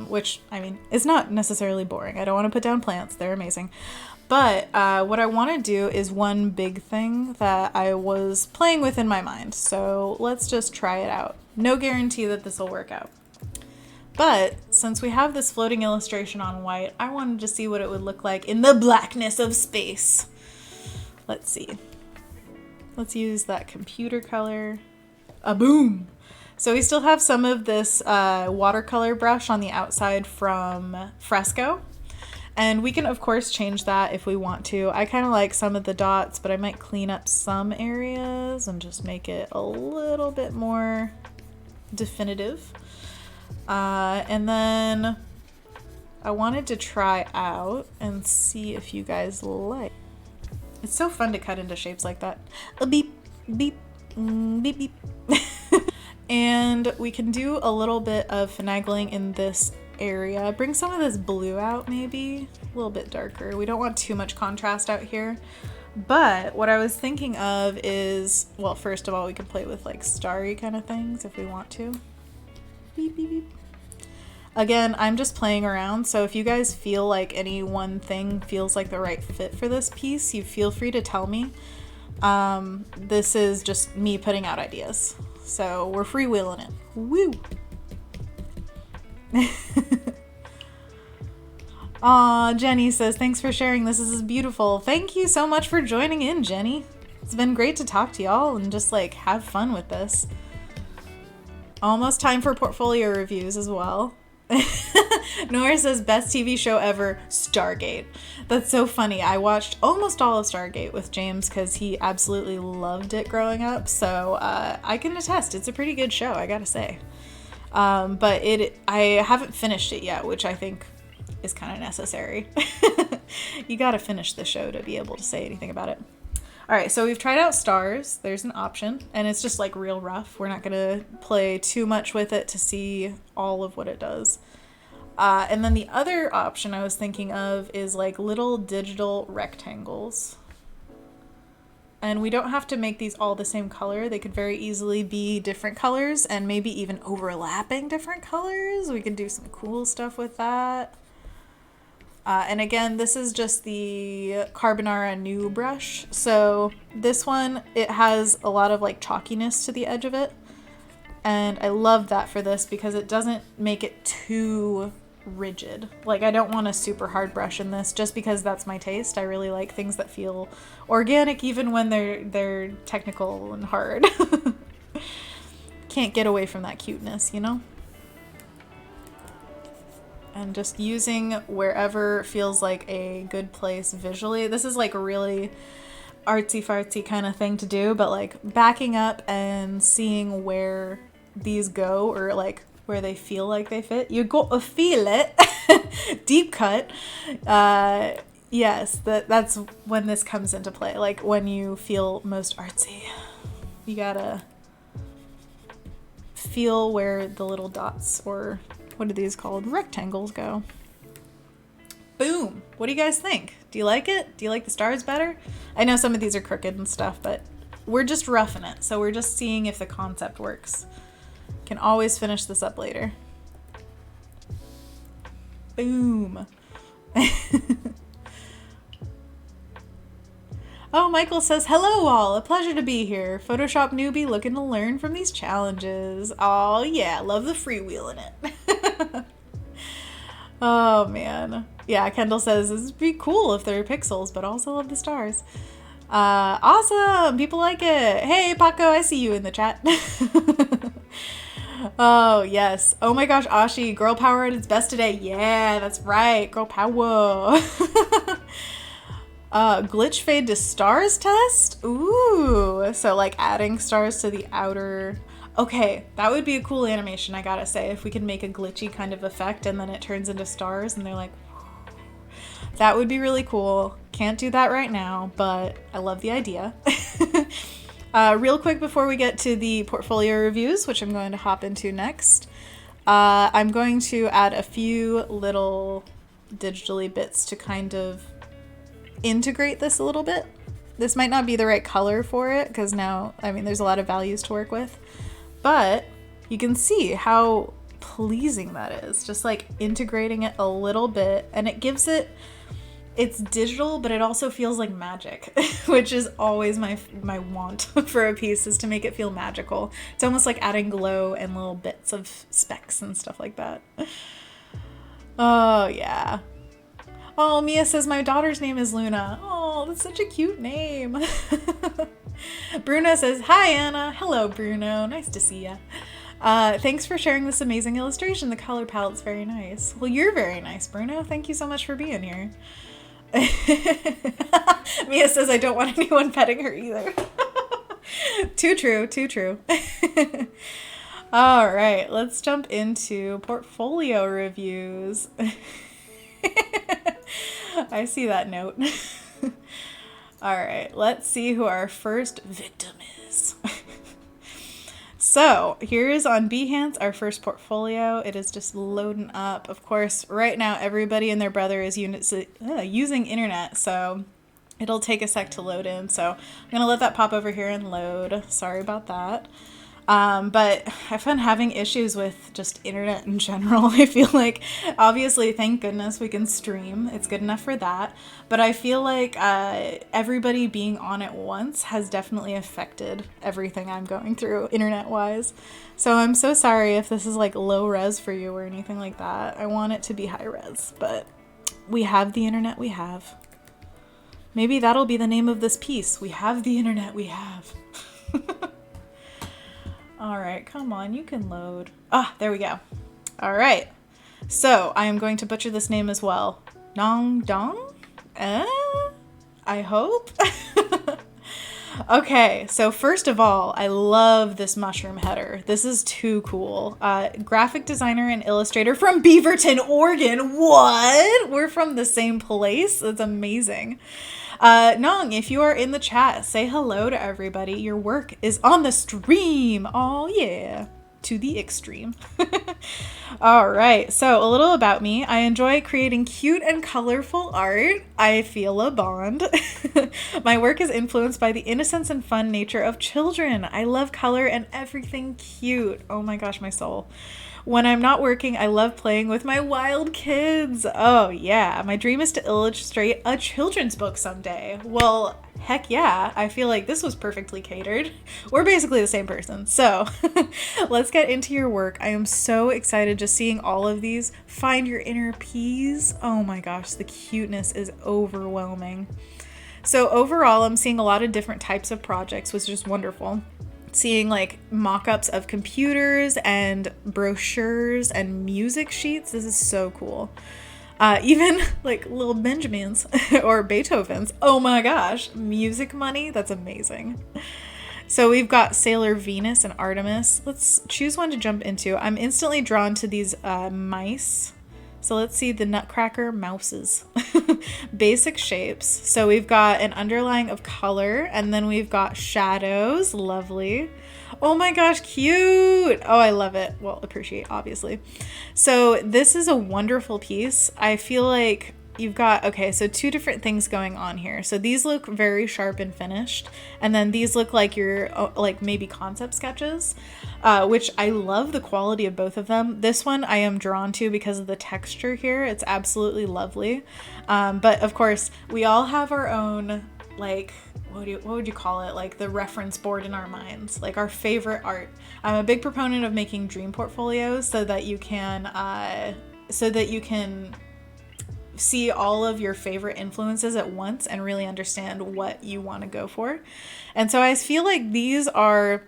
which, I mean, is not necessarily boring. I don't want to put down plants. They're amazing. But what I want to do is one big thing that I was playing with in my mind. So let's just try it out. No guarantee that this will work out. But since we have this floating illustration on white, I wanted to see what it would look like in the blackness of space. Let's see. Let's use that computer color. Boom! So we still have some of this watercolor brush on the outside from Fresco. And we can, of course, change that if we want to. I kind of like some of the dots, but I might clean up some areas and just make it a little bit more definitive. And then I wanted to try out and see if you guys like. It's so fun to cut into shapes like that. A beep, beep, beep, beep. And we can do a little bit of finagling in this area. Bring some of this blue out, maybe a little bit darker. We don't want too much contrast out here. But what I was thinking of is, well, first of all, we can play with like starry kind of things if we want to. Beep, beep, beep. Again, I'm just playing around, so if you guys feel like any one thing feels like the right fit for this piece, you feel free to tell me. This is just me putting out ideas. So we're freewheeling it. Woo! Aw, Jenny says, thanks for sharing. This is beautiful. Thank you so much for joining in, Jenny. It's been great to talk to y'all and just like have fun with this. Almost time for portfolio reviews as well. Nora says, best TV show ever, Stargate. That's so funny. I watched almost all of Stargate with James because he absolutely loved it growing up. So I can attest, it's a pretty good show, I gotta say. But I haven't finished it yet, which I think is kind of necessary. You gotta finish the show to be able to say anything about it. All right, so we've tried out stars. There's an option, and it's just like real rough. We're not gonna play too much with it to see all of what it does. And then the other option I was thinking of is like little digital rectangles. And we don't have to make these all the same color. They could very easily be different colors and maybe even overlapping different colors. We could do some cool stuff with that. And again, this is just the Carbonara New brush. So this one, it has a lot of like chalkiness to the edge of it. And I love that for this because it doesn't make it too rigid. Like I don't want a super hard brush in this just because that's my taste. I really like things that feel organic even when they're technical and hard. Can't get away from that cuteness, you know? And just using wherever feels like a good place visually. This is like a really artsy-fartsy kind of thing to do, but like backing up and seeing where these go or like where they feel like they fit. You gotta feel it. Deep cut. Yes, that's when this comes into play. Like when you feel most artsy. You gotta feel where the little dots or what are these called? Rectangles go. Boom. What do you guys think? Do you like it? Do you like the stars better? I know some of these are crooked and stuff, but we're just roughing it. So we're just seeing if the concept works. Can always finish this up later. Boom. Oh, Michael says, hello all, a pleasure to be here. Photoshop newbie looking to learn from these challenges. Oh yeah, love the freewheeling it. Oh man. Yeah, Kendall says, this would be cool if they're pixels, but also love the stars. Awesome, people like it. Hey Paco, I see you in the chat. Oh yes. Oh my gosh, Ashi, girl power at its best today. Yeah, that's right, girl power. Glitch fade to stars test? Ooh, so like adding stars to the outer. Okay, that would be a cool animation, I gotta say, if we could make a glitchy kind of effect and then it turns into stars and they're like, that would be really cool. Can't do that right now, but I love the idea. Real quick before we get to the portfolio reviews, which I'm going to hop into next, I'm going to add a few little digitally bits to kind of integrate this a little bit. This might not be the right color for it because now, I mean, there's a lot of values to work with, but you can see how pleasing that is. Just like integrating it a little bit, and it gives it, it's digital, but it also feels like magic, which is always my want for a piece, is to make it feel magical. It's almost like adding glow and little bits of specks and stuff like that. Oh yeah. Oh, Mia says my daughter's name is Luna. Oh, that's such a cute name. Bruno says, hi, Anna. Hello, Bruno. Nice to see ya. Thanks for sharing this amazing illustration. The color palette's very nice. Well, you're very nice, Bruno. Thank you so much for being here. Mia says, I don't want anyone petting her either. Too true, too true. All right, let's jump into portfolio reviews. I see that note. All right, let's see who our first victim is. So here is on Behance our first portfolio. It is just loading up. Of course, right now everybody and their brother is using internet, so it'll take a sec to load in. So I'm gonna let that pop over here and load. Sorry about that. But I've been having issues with just internet in general. I feel like, obviously, thank goodness we can stream. It's good enough for that. But I feel like everybody being on at once has definitely affected everything I'm going through internet-wise. So I'm so sorry if this is like low res for you or anything like that. I want it to be high res, but we have the internet we have. Maybe that'll be the name of this piece. We have the internet we have. All right, come on, you can load. Ah, there we go. All right, so I am going to butcher this name as well. Nong Dong? I hope. Okay, so first of all, I love this mushroom header. This is too cool. Graphic designer and illustrator from Beaverton, Oregon. What? We're from the same place? That's amazing. Nong, if you are in the chat, say hello to everybody. Your work is on the stream. Oh yeah, to the extreme. All right, so a little about me. I enjoy creating cute and colorful art. I feel a bond. My work is influenced by the innocence and fun nature of children. I love color and everything cute. Oh my gosh, my soul. When I'm not working, I love playing with my wild kids. Oh yeah, my dream is to illustrate a children's book someday. Well, heck yeah, I feel like this was perfectly catered. We're basically the same person. So let's get into your work. I am so excited just seeing all of these. Find your inner peas. Oh my gosh, the cuteness is overwhelming. So overall, I'm seeing a lot of different types of projects, which is wonderful. Seeing like mock-ups of computers and brochures and music sheets. This is so cool. Even like little Benjamins or Beethovens. Oh my gosh, music money. That's amazing. So we've got Sailor Venus and Artemis. Let's choose one to jump into. I'm instantly drawn to these mice. So let's see the Nutcracker mouses. Basic shapes. So we've got an underlying of color, and then we've got shadows. Lovely. Oh my gosh, cute. Oh, I love it. Well, appreciate, obviously. So this is a wonderful piece. I feel like you've got, okay, so two different things going on here. So these look very sharp and finished, and then these look like your like maybe concept sketches, which I love the quality of both of them. This one I am drawn to because of the texture here. It's absolutely lovely. But of course, we all have our own, like, what would you call it? Like the reference board in our minds, like our favorite art. I'm a big proponent of making dream portfolios so that you can see all of your favorite influences at once and really understand what you want to go for. And so I feel like these are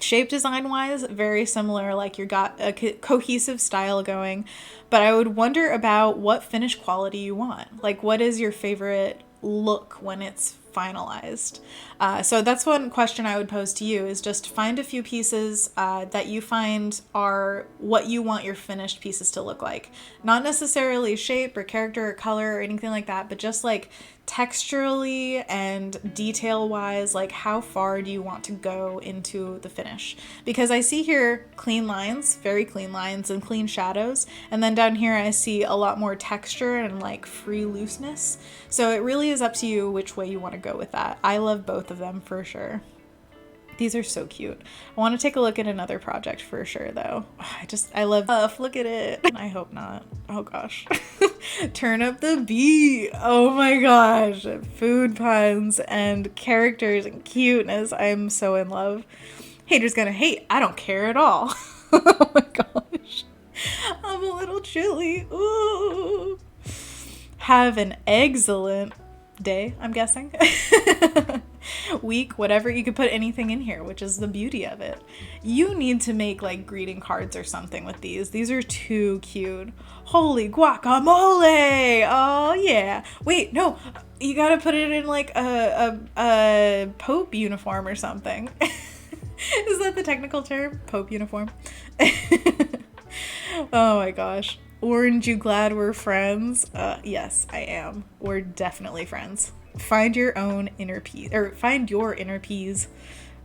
shape design wise very similar, like you got a cohesive style going, but I would wonder about what finish quality you want. Like what is your favorite look when it's finalized? So that's one question I would pose to you, is just find a few pieces that you find are what you want your finished pieces to look like. Not necessarily shape or character or color or anything like that, but just like texturally and detail wise, like how far do you want to go into the finish? Because I see here clean lines, very clean lines and clean shadows, and then down here I see a lot more texture and like free looseness. So it really is up to you which way you want to go with that. I love both of them for sure. These are so cute. I want to take a look at another project for sure though. I love stuff. Look at it. I hope not. Oh gosh. Turn up the beat. Oh my gosh. Food puns and characters and cuteness. I'm so in love. Haters gonna hate. I don't care at all. Oh my gosh. I'm a little chilly. Ooh. Have an excellent day, I'm guessing. Week, whatever. You could put anything in here, which is the beauty of it. You need to make like greeting cards or something with these. These are too cute. Holy guacamole. Oh yeah. Wait, no, you gotta put it in like a Pope uniform or something. Is that the technical term? Pope uniform? Oh my gosh. Aren't you glad we're friends? Yes, I am. We're definitely friends. find your own inner peace, or find your inner peas.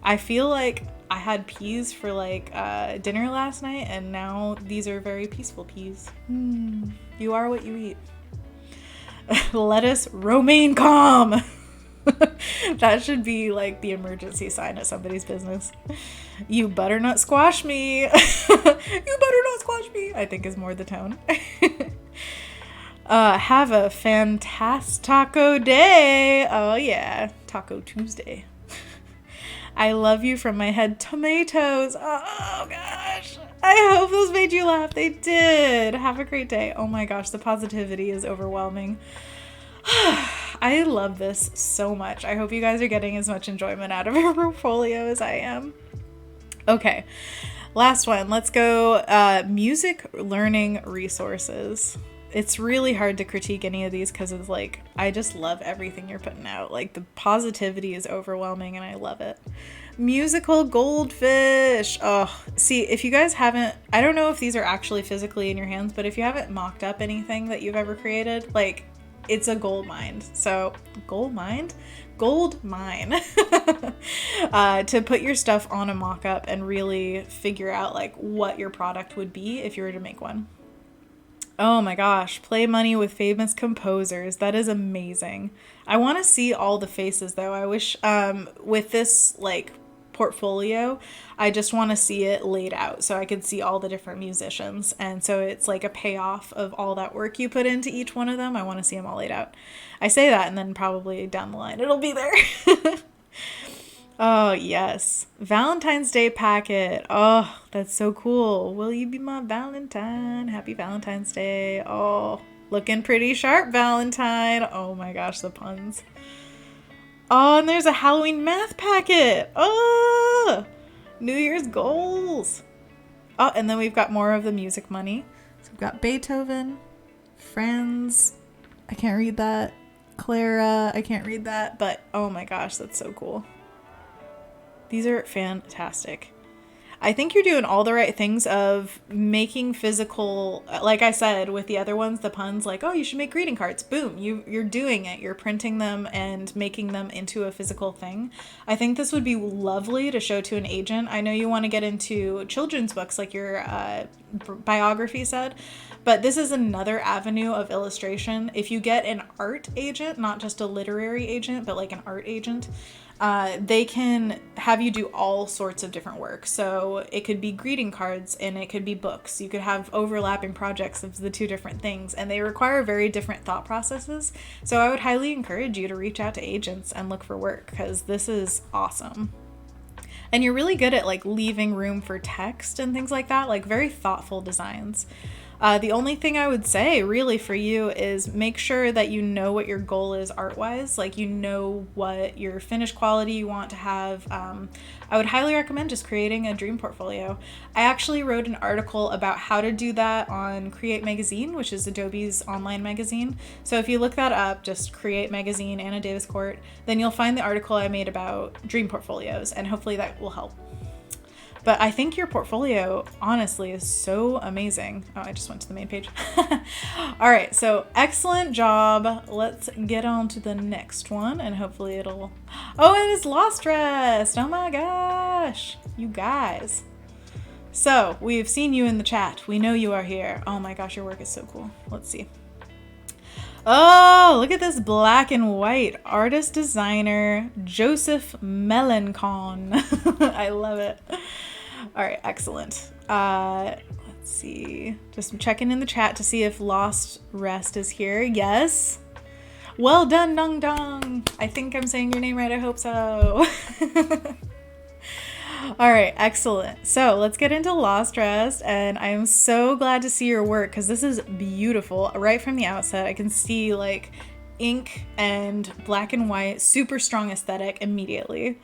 I feel like I had peas for like dinner last night, and now these are very peaceful peas. You are what you eat. Let us remain calm. That should be like the emergency sign at somebody's business. You butternut squash me. You butternut squash me, I think is more the tone. Have a fantastico day. Oh yeah, Taco Tuesday. I love you from my head, tomatoes. Oh gosh, I hope those made you laugh. They did. Have a great day. Oh my gosh, the positivity is overwhelming. I love this so much. I hope you guys are getting as much enjoyment out of your portfolio as I am. Okay, last one. Let's go music learning resources. It's really hard to critique any of these because it's like, I just love everything you're putting out. Like, the positivity is overwhelming and I love it. Musical goldfish. Oh, see, if you guys haven't, I don't know if these are actually physically in your hands, but if you haven't mocked up anything that you've ever created, like, it's a gold mine. So, gold mine to put your stuff on a mock-up and really figure out like what your product would be if you were to make one. Oh my gosh, play money with famous composers. That is amazing. I want to see all the faces though. I wish with this like portfolio, I just want to see it laid out so I could see all the different musicians. And so it's like a payoff of all that work you put into each one of them. I want to see them all laid out. I say that and then probably down the line it'll be there. Oh, yes. Valentine's Day packet. Oh, that's so cool. Will you be my Valentine? Happy Valentine's Day. Oh, looking pretty sharp, Valentine. Oh my gosh, the puns. Oh, and there's a Halloween math packet. Oh, New Year's goals. Oh, and then we've got more of the music money. So we've got Beethoven, Franz. I can't read that. Clara. I can't read that. But oh my gosh, that's so cool. These are fantastic. I think you're doing all the right things of making physical, like I said, with the other ones, the puns, like, oh, you should make greeting cards. Boom, you're doing it. You're printing them and making them into a physical thing. I think this would be lovely to show to an agent. I know you want to get into children's books like your biography said, but this is another avenue of illustration. If you get an art agent, not just a literary agent, but like an art agent, they can have you do all sorts of different work. So it could be greeting cards and it could be books. You could have overlapping projects of the two different things, and they require very different thought processes. So I would highly encourage you to reach out to agents and look for work, because this is awesome. And you're really good at like leaving room for text and things like that, like very thoughtful designs. The only thing I would say really for you is make sure that you know what your goal is art-wise, like you know what your finished quality you want to have. I would highly recommend just creating a dream portfolio. I actually wrote an article about how to do that on Create Magazine, which is Adobe's online magazine. So if you look that up, just Create Magazine, Anna Daviscourt, then you'll find the article I made about dream portfolios, and hopefully that will help. But I think your portfolio, honestly, is so amazing. Oh, I just went to the main page. All right, so excellent job. Let's get on to the next one, and hopefully it'll... Oh, it is Lost Dressed. Oh my gosh, you guys. So, we've seen you in the chat. We know you are here. Oh my gosh, your work is so cool. Let's see. Oh, look at this black and white. Artist designer Joseph Melancon. I love it. All right, excellent. Let's see. Just checking in the chat to see if Lost Rest is here. Yes. Well done, Dong Dong. I think I'm saying your name right. I hope so. All right, excellent. So let's get into Lost Rest, and I am so glad to see your work because this is beautiful. Right from the outset, I can see like ink and black and white, super strong aesthetic immediately.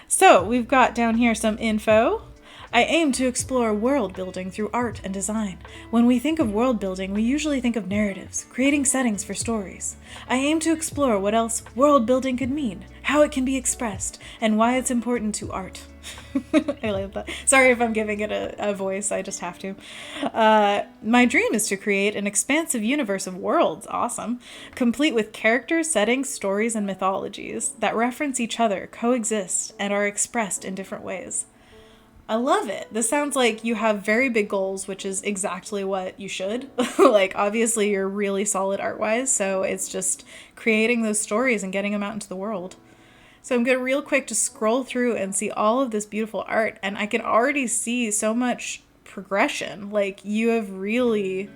So we've got down here some info. I aim to explore world building through art and design. When we think of world building, we usually think of narratives, creating settings for stories. I aim to explore what else world building could mean, how it can be expressed, and why it's important to art. I love that. Sorry if I'm giving it a voice, I just have to. My dream is to create an expansive universe of worlds, awesome, complete with characters, settings, stories, and mythologies that reference each other, coexist, and are expressed in different ways. I love it. This sounds like you have very big goals, which is exactly what you should. Like, obviously, you're really solid art-wise, so it's just creating those stories and getting them out into the world. So I'm going to real quick just scroll through and see all of this beautiful art, and I can already see so much progression. Like, you have really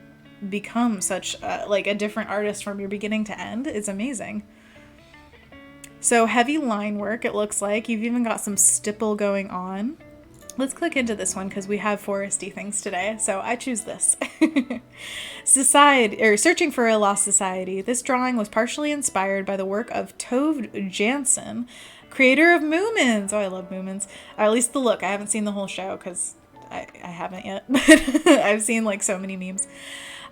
become such a different artist from your beginning to end. It's amazing. So heavy line work, it looks like. You've even got some stipple going on. Let's click into this one because we have foresty things today, so I choose this. Searching for a Lost Society. This drawing was partially inspired by the work of Tove Jansson, creator of Moomins. Oh, I love Moomins. Or at least the look. I haven't seen the whole show because I haven't yet, but I've seen like so many memes.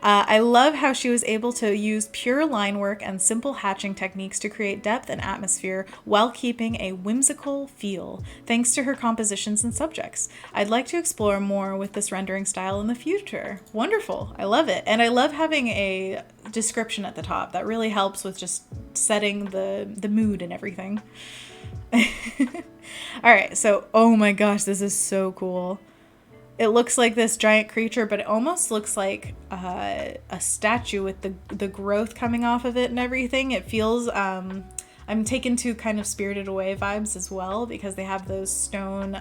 I love how she was able to use pure line work and simple hatching techniques to create depth and atmosphere while keeping a whimsical feel, thanks to her compositions and subjects. I'd like to explore more with this rendering style in the future. Wonderful. I love it. And I love having a description at the top. That really helps with just setting the mood and everything. All right, so, oh my gosh, this is so cool. It looks like this giant creature, but it almost looks like a statue with the growth coming off of it and everything. It feels, I'm taken to kind of Spirited Away vibes as well, because they have those stone,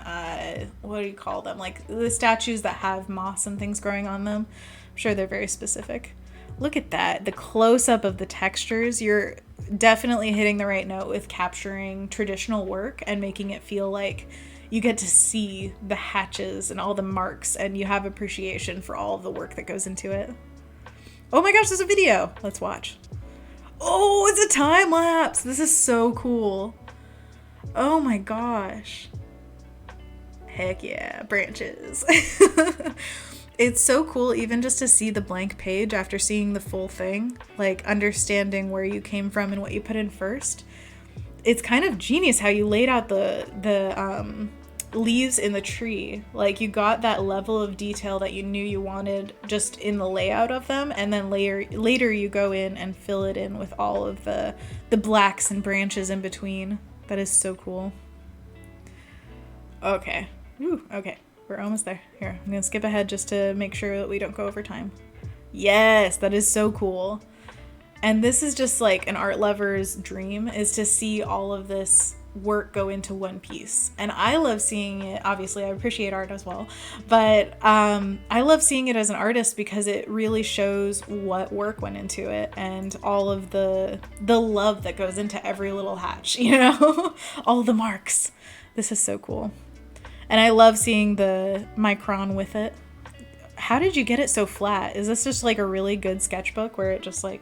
what do you call them? Like the statues that have moss and things growing on them. I'm sure they're very specific. Look at that. The close-up of the textures. You're definitely hitting the right note with capturing traditional work and making it feel like you get to see the hatches and all the marks, and you have appreciation for all of the work that goes into it. Oh my gosh, there's a video. Let's watch. Oh, it's a time lapse. This is so cool. Oh my gosh. Heck yeah, branches. It's so cool even just to see the blank page after seeing the full thing, like understanding where you came from and what you put in first. It's kind of genius how you laid out the leaves in the tree. Like, you got that level of detail that you knew you wanted just in the layout of them, and then later you go in and fill it in with all of the blacks and branches in between. That is so cool. Okay. Ooh, okay. We're almost there. Here, I'm gonna skip ahead just to make sure that we don't go over time. Yes, that is so cool. And this is just like an art lover's dream, is to see all of this work go into one piece. And I love seeing it. Obviously, I appreciate art as well, but I love seeing it as an artist because it really shows what work went into it and all of the love that goes into every little hatch, you know, all the marks. This is so cool. And I love seeing the micron with it. How did you get it so flat? Is this just like a really good sketchbook where it just like,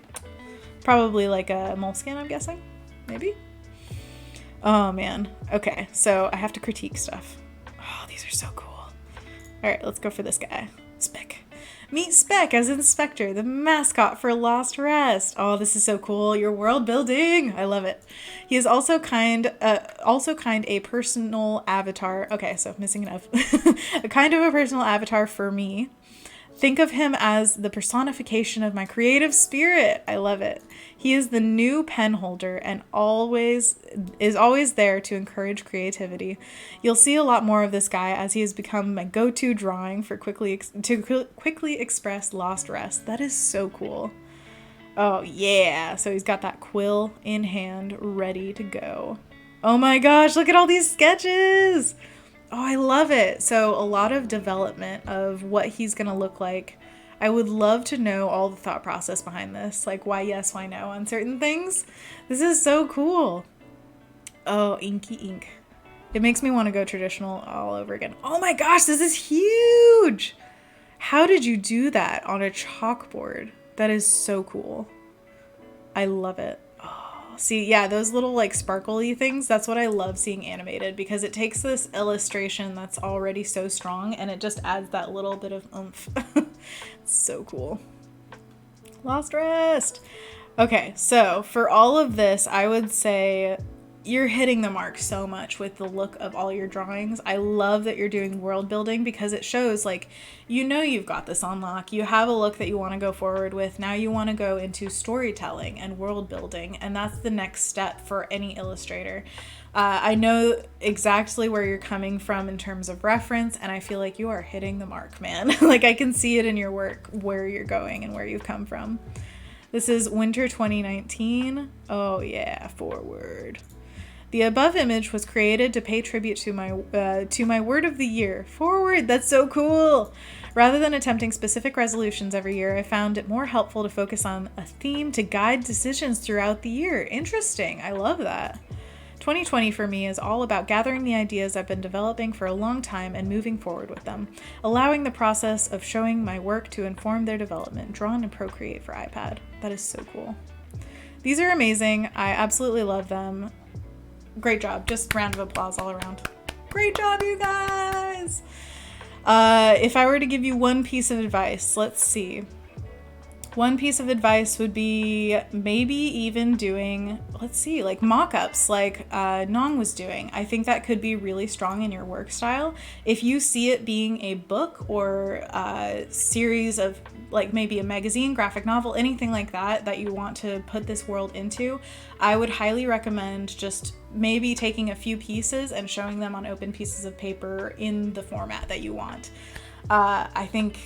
probably like a moleskin, I'm guessing? Maybe? Oh man. Okay, so I have to critique stuff. Oh, these are so cool. All right, let's go for this guy. Speck. Meet Speck as Inspector, the mascot for Lost Rest. Oh, this is so cool. Your world building. I love it. He is also kind a personal avatar. Okay, so missing an F. A kind of a personal avatar for me. Think of him as the personification of my creative spirit. I love it. He is the new pen holder and is always there to encourage creativity. You'll see a lot more of this guy as he has become my go-to drawing for quickly express Lost Rest. That is so cool. Oh yeah, so he's got that quill in hand, ready to go. Oh my gosh, look at all these sketches! Oh, I love it. So a lot of development of what he's gonna look like. I would love to know all the thought process behind this, like why yes, why no on certain things. This is so cool. Oh, inky ink. It makes me want to go traditional all over again. Oh my gosh, this is huge! How did you do that on a chalkboard? That is so cool. I love it. Oh, See, yeah, those little like sparkly things, that's what I love seeing animated, because it takes this illustration that's already so strong and it just adds that little bit of oomph. It's so cool. Lost Rest. Okay, so for all of this, I would say you're hitting the mark so much with the look of all your drawings. I love that you're doing world building, because it shows like, you know, you've got this on lock. You have a look that you want to go forward with. Now you want to go into storytelling and world building, and that's the next step for any illustrator. I know exactly where you're coming from in terms of reference, and I feel like you are hitting the mark, man. Like, I can see it in your work, where you're going and where you've come from. This is winter 2019. Oh yeah, forward. The above image was created to pay tribute to my word of the year. Forward, that's so cool. Rather than attempting specific resolutions every year, I found it more helpful to focus on a theme to guide decisions throughout the year. Interesting, I love that. 2020 for me is all about gathering the ideas I've been developing for a long time and moving forward with them, allowing the process of showing my work to inform their development, drawn and Procreate for iPad. That is so cool. These are amazing. I absolutely love them. Great job. Just round of applause all around. Great job, you guys. If I were to give you one piece of advice, let's see. One piece of advice would be maybe even doing, let's see, like mock-ups like Nong was doing. I think that could be really strong in your work style. If you see it being a book or a series of like maybe a magazine, graphic novel, anything like that that you want to put this world into, I would highly recommend just maybe taking a few pieces and showing them on open pieces of paper in the format that you want. I think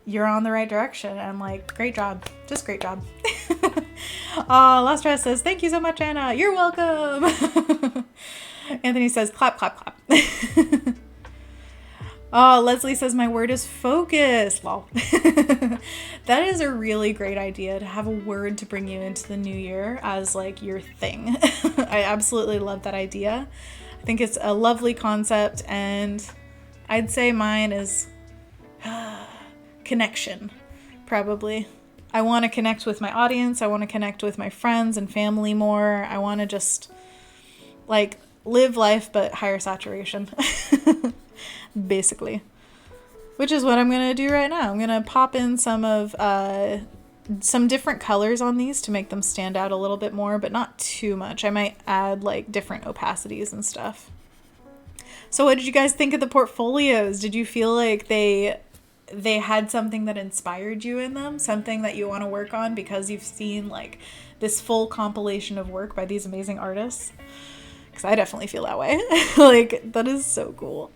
you're on the right direction. And like, great job. Just great job. Lost Dress says, thank you so much, Anna. You're welcome. Anthony says, clap, clap, clap. Leslie says, my word is focus. Lol. That is a really great idea, to have a word to bring you into the new year as like your thing. I absolutely love that idea. I think it's a lovely concept, and I'd say mine is connection, probably. I want to connect with my audience. I want to connect with my friends and family more. I want to just like live life, but higher saturation, basically, which is what I'm going to do right now. I'm going to pop in some different colors on these to make them stand out a little bit more, but not too much. I might add like different opacities and stuff. So what did you guys think of the portfolios? Did you feel like they had something that inspired you in them, something that you want to work on because you've seen like this full compilation of work by these amazing artists? Because I definitely feel that way. Like, that is so cool.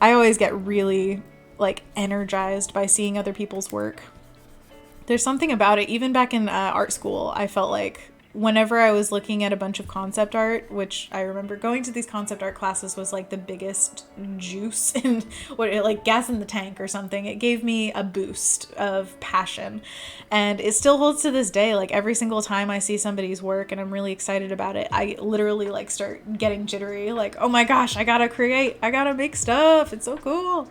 I always get really like energized by seeing other people's work. There's something about it. Even back in art school, I felt like whenever I was looking at a bunch of concept art, which I remember going to these concept art classes was like the biggest juice and like gas in the tank or something. It gave me a boost of passion, and it still holds to this day. Like every single time I see somebody's work and I'm really excited about it, I literally like start getting jittery. Like, oh my gosh, I gotta create, I gotta make stuff. It's so cool.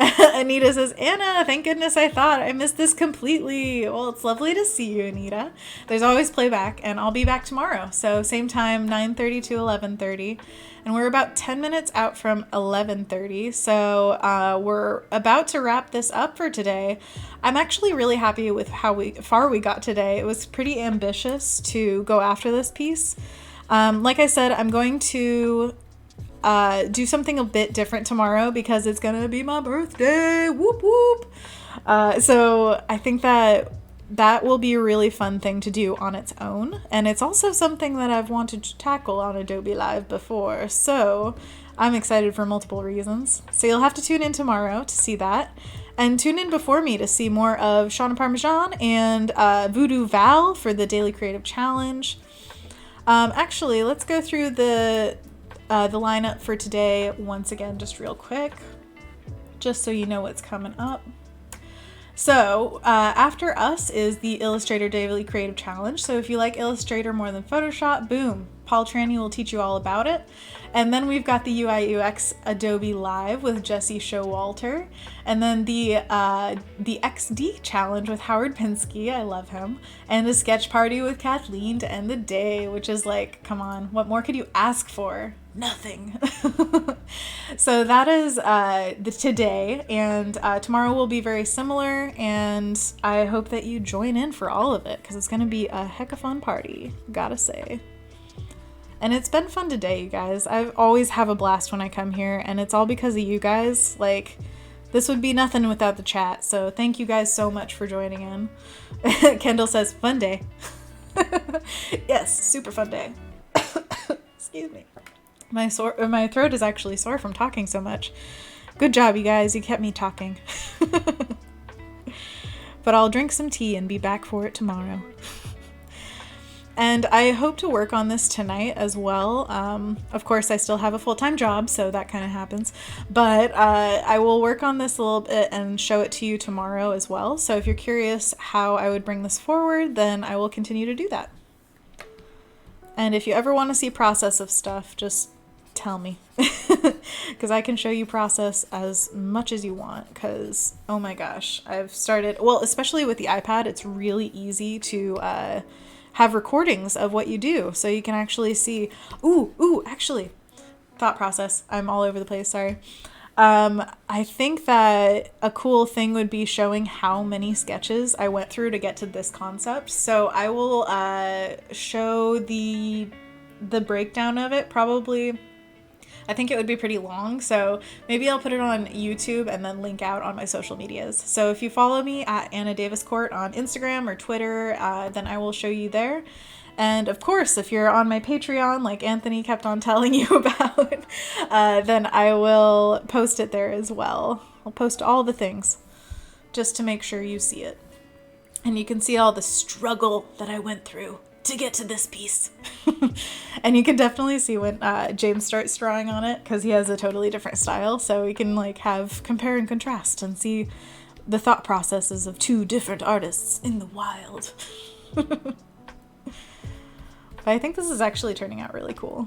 Anita says, Anna, thank goodness I thought I missed this completely. Well, it's lovely to see you, Anita. There's always playback, and I'll be back tomorrow. So same time, 9:30 to 11:30. And we're about 10 minutes out from 11:30. So we're about to wrap this up for today. I'm actually really happy with how far we got today. It was pretty ambitious to go after this piece. Like I said, I'm going to do something a bit different tomorrow because it's gonna be my birthday. Whoop whoop. So I think that will be a really fun thing to do on its own, and it's also something that I've wanted to tackle on Adobe Live before, so I'm excited for multiple reasons. So you'll have to tune in tomorrow to see that, and tune in before me to see more of Shauna Parmesan and Voodoo Val for the Daily Creative Challenge. Actually, let's go through the lineup for today once again, just real quick, just so you know what's coming up. So after us is the Illustrator Daily Creative Challenge. So if you like Illustrator more than Photoshop, boom, Paul Tranny will teach you all about it. And then we've got the UI UX Adobe Live with Jesse Showalter. And then the XD challenge with Howard Pinsky, I love him. And a sketch party with Kathleen to end the day, which is like, come on, what more could you ask for? Nothing. So that is today, and tomorrow will be very similar, and I hope that you join in for all of it, because it's going to be a heck of a fun party, gotta say. And it's been fun today, you guys. I always have a blast when I come here, and it's all because of you guys. Like, this would be nothing without the chat, so thank you guys so much for joining in. Kendall says, fun day. Yes, super fun day. Excuse me. My throat is actually sore from talking so much. Good job, you guys. You kept me talking. But I'll drink some tea and be back for it tomorrow. And I hope to work on this tonight as well. Of course, I still have a full-time job, so that kind of happens. But I will work on this a little bit and show it to you tomorrow as well. So if you're curious how I would bring this forward, then I will continue to do that. And if you ever want to see process of stuff, just tell me, because I can show you process as much as you want, because oh my gosh, I've started, well, especially with the iPad, it's really easy to have recordings of what you do, so you can actually see, actually, thought process, I'm all over the place, sorry. I think that a cool thing would be showing how many sketches I went through to get to this concept. So I will show the breakdown of it, probably. I think it would be pretty long, so maybe I'll put it on YouTube and then link out on my social medias. So if you follow me at Anna Daviscourt on Instagram or Twitter, then I will show you there. And of course, if you're on my Patreon, like Anthony kept on telling you about, then I will post it there as well. I'll post all the things just to make sure you see it. And you can see all the struggle that I went through to get to this piece. And you can definitely see when James starts drawing on it, because he has a totally different style. So we can like have compare and contrast and see the thought processes of two different artists in the wild. But I think this is actually turning out really cool.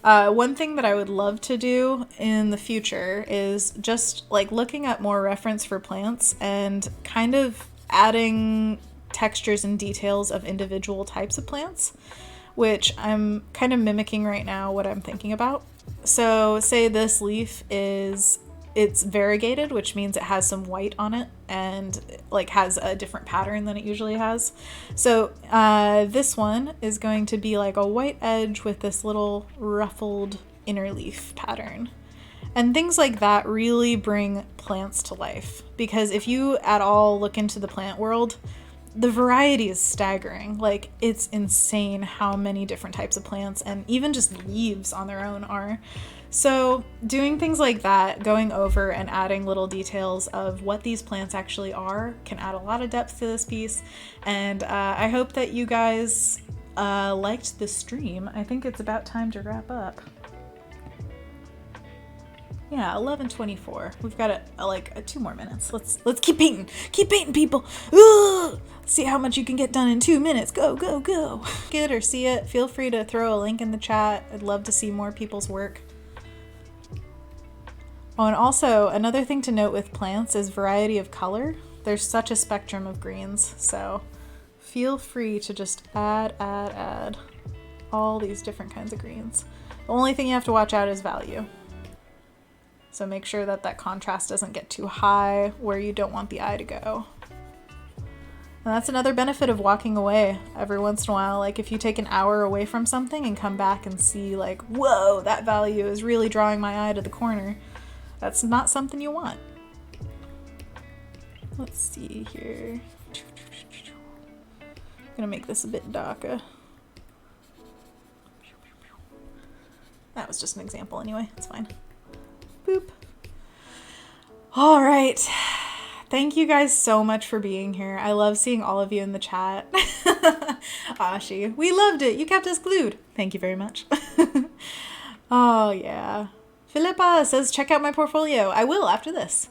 One thing that I would love to do in the future is just like looking at more reference for plants and kind of adding textures and details of individual types of plants, which I'm kind of mimicking right now what I'm thinking about. So say this leaf it's variegated, which means it has some white on it and like has a different pattern than it usually has. So this one is going to be like a white edge with this little ruffled inner leaf pattern. And things like that really bring plants to life, because if you at all look into the plant world, the variety is staggering. Like, it's insane how many different types of plants and even just leaves on their own are. So doing things like that, going over and adding little details of what these plants actually are, can add a lot of depth to this piece. And I hope that you guys liked the stream. I think it's about time to wrap up. Yeah, 11:24. We've got like 2 more minutes. Let's keep painting, people. Ooh! See how much you can get done in 2 minutes. Go, go, go. Get or see it. Feel free to throw a link in the chat. I'd love to see more people's work. Oh, and also another thing to note with plants is variety of color. There's such a spectrum of greens, so feel free to just add all these different kinds of greens. The only thing you have to watch out is value. So make sure that that contrast doesn't get too high where you don't want the eye to go. And that's another benefit of walking away every once in a while. Like if you take an hour away from something and come back and see like, whoa, that value is really drawing my eye to the corner. That's not something you want. Let's see here. I'm gonna make this a bit darker. That was just an example anyway, it's fine. Boop. All right. Thank you guys so much for being here. I love seeing all of you in the chat. Ashi, we loved it. You kept us glued. Thank you very much. Oh, yeah. Philippa says, check out my portfolio. I will after this.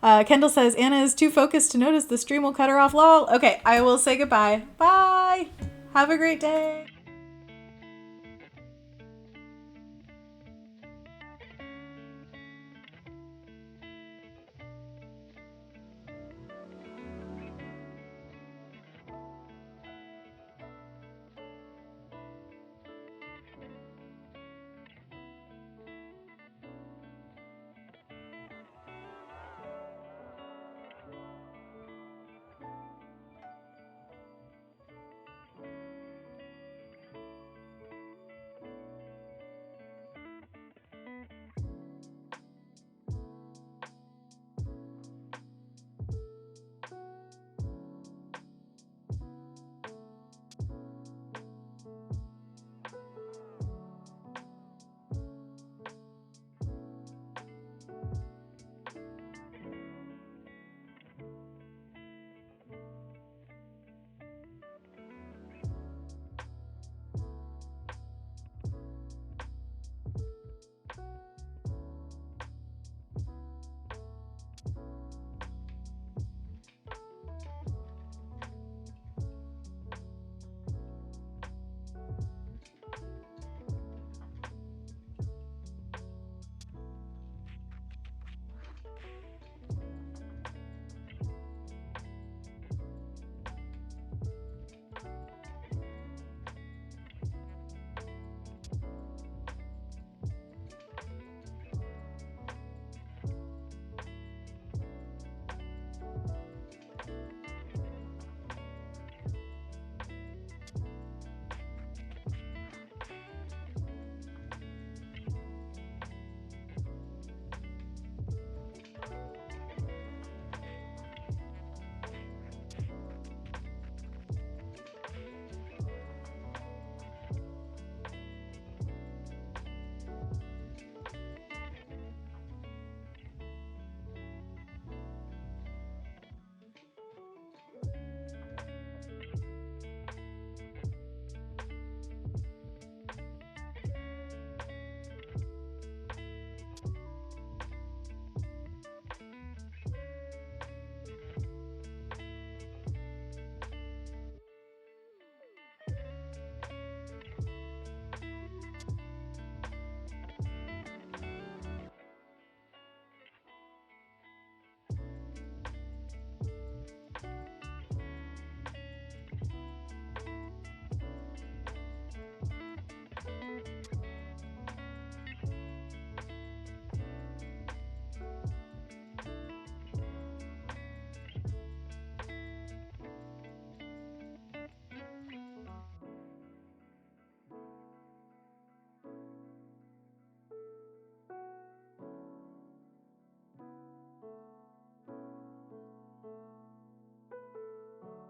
Kendall says, Anna is too focused to notice the stream will cut her off. Lol. Okay, I will say goodbye. Bye. Have a great day.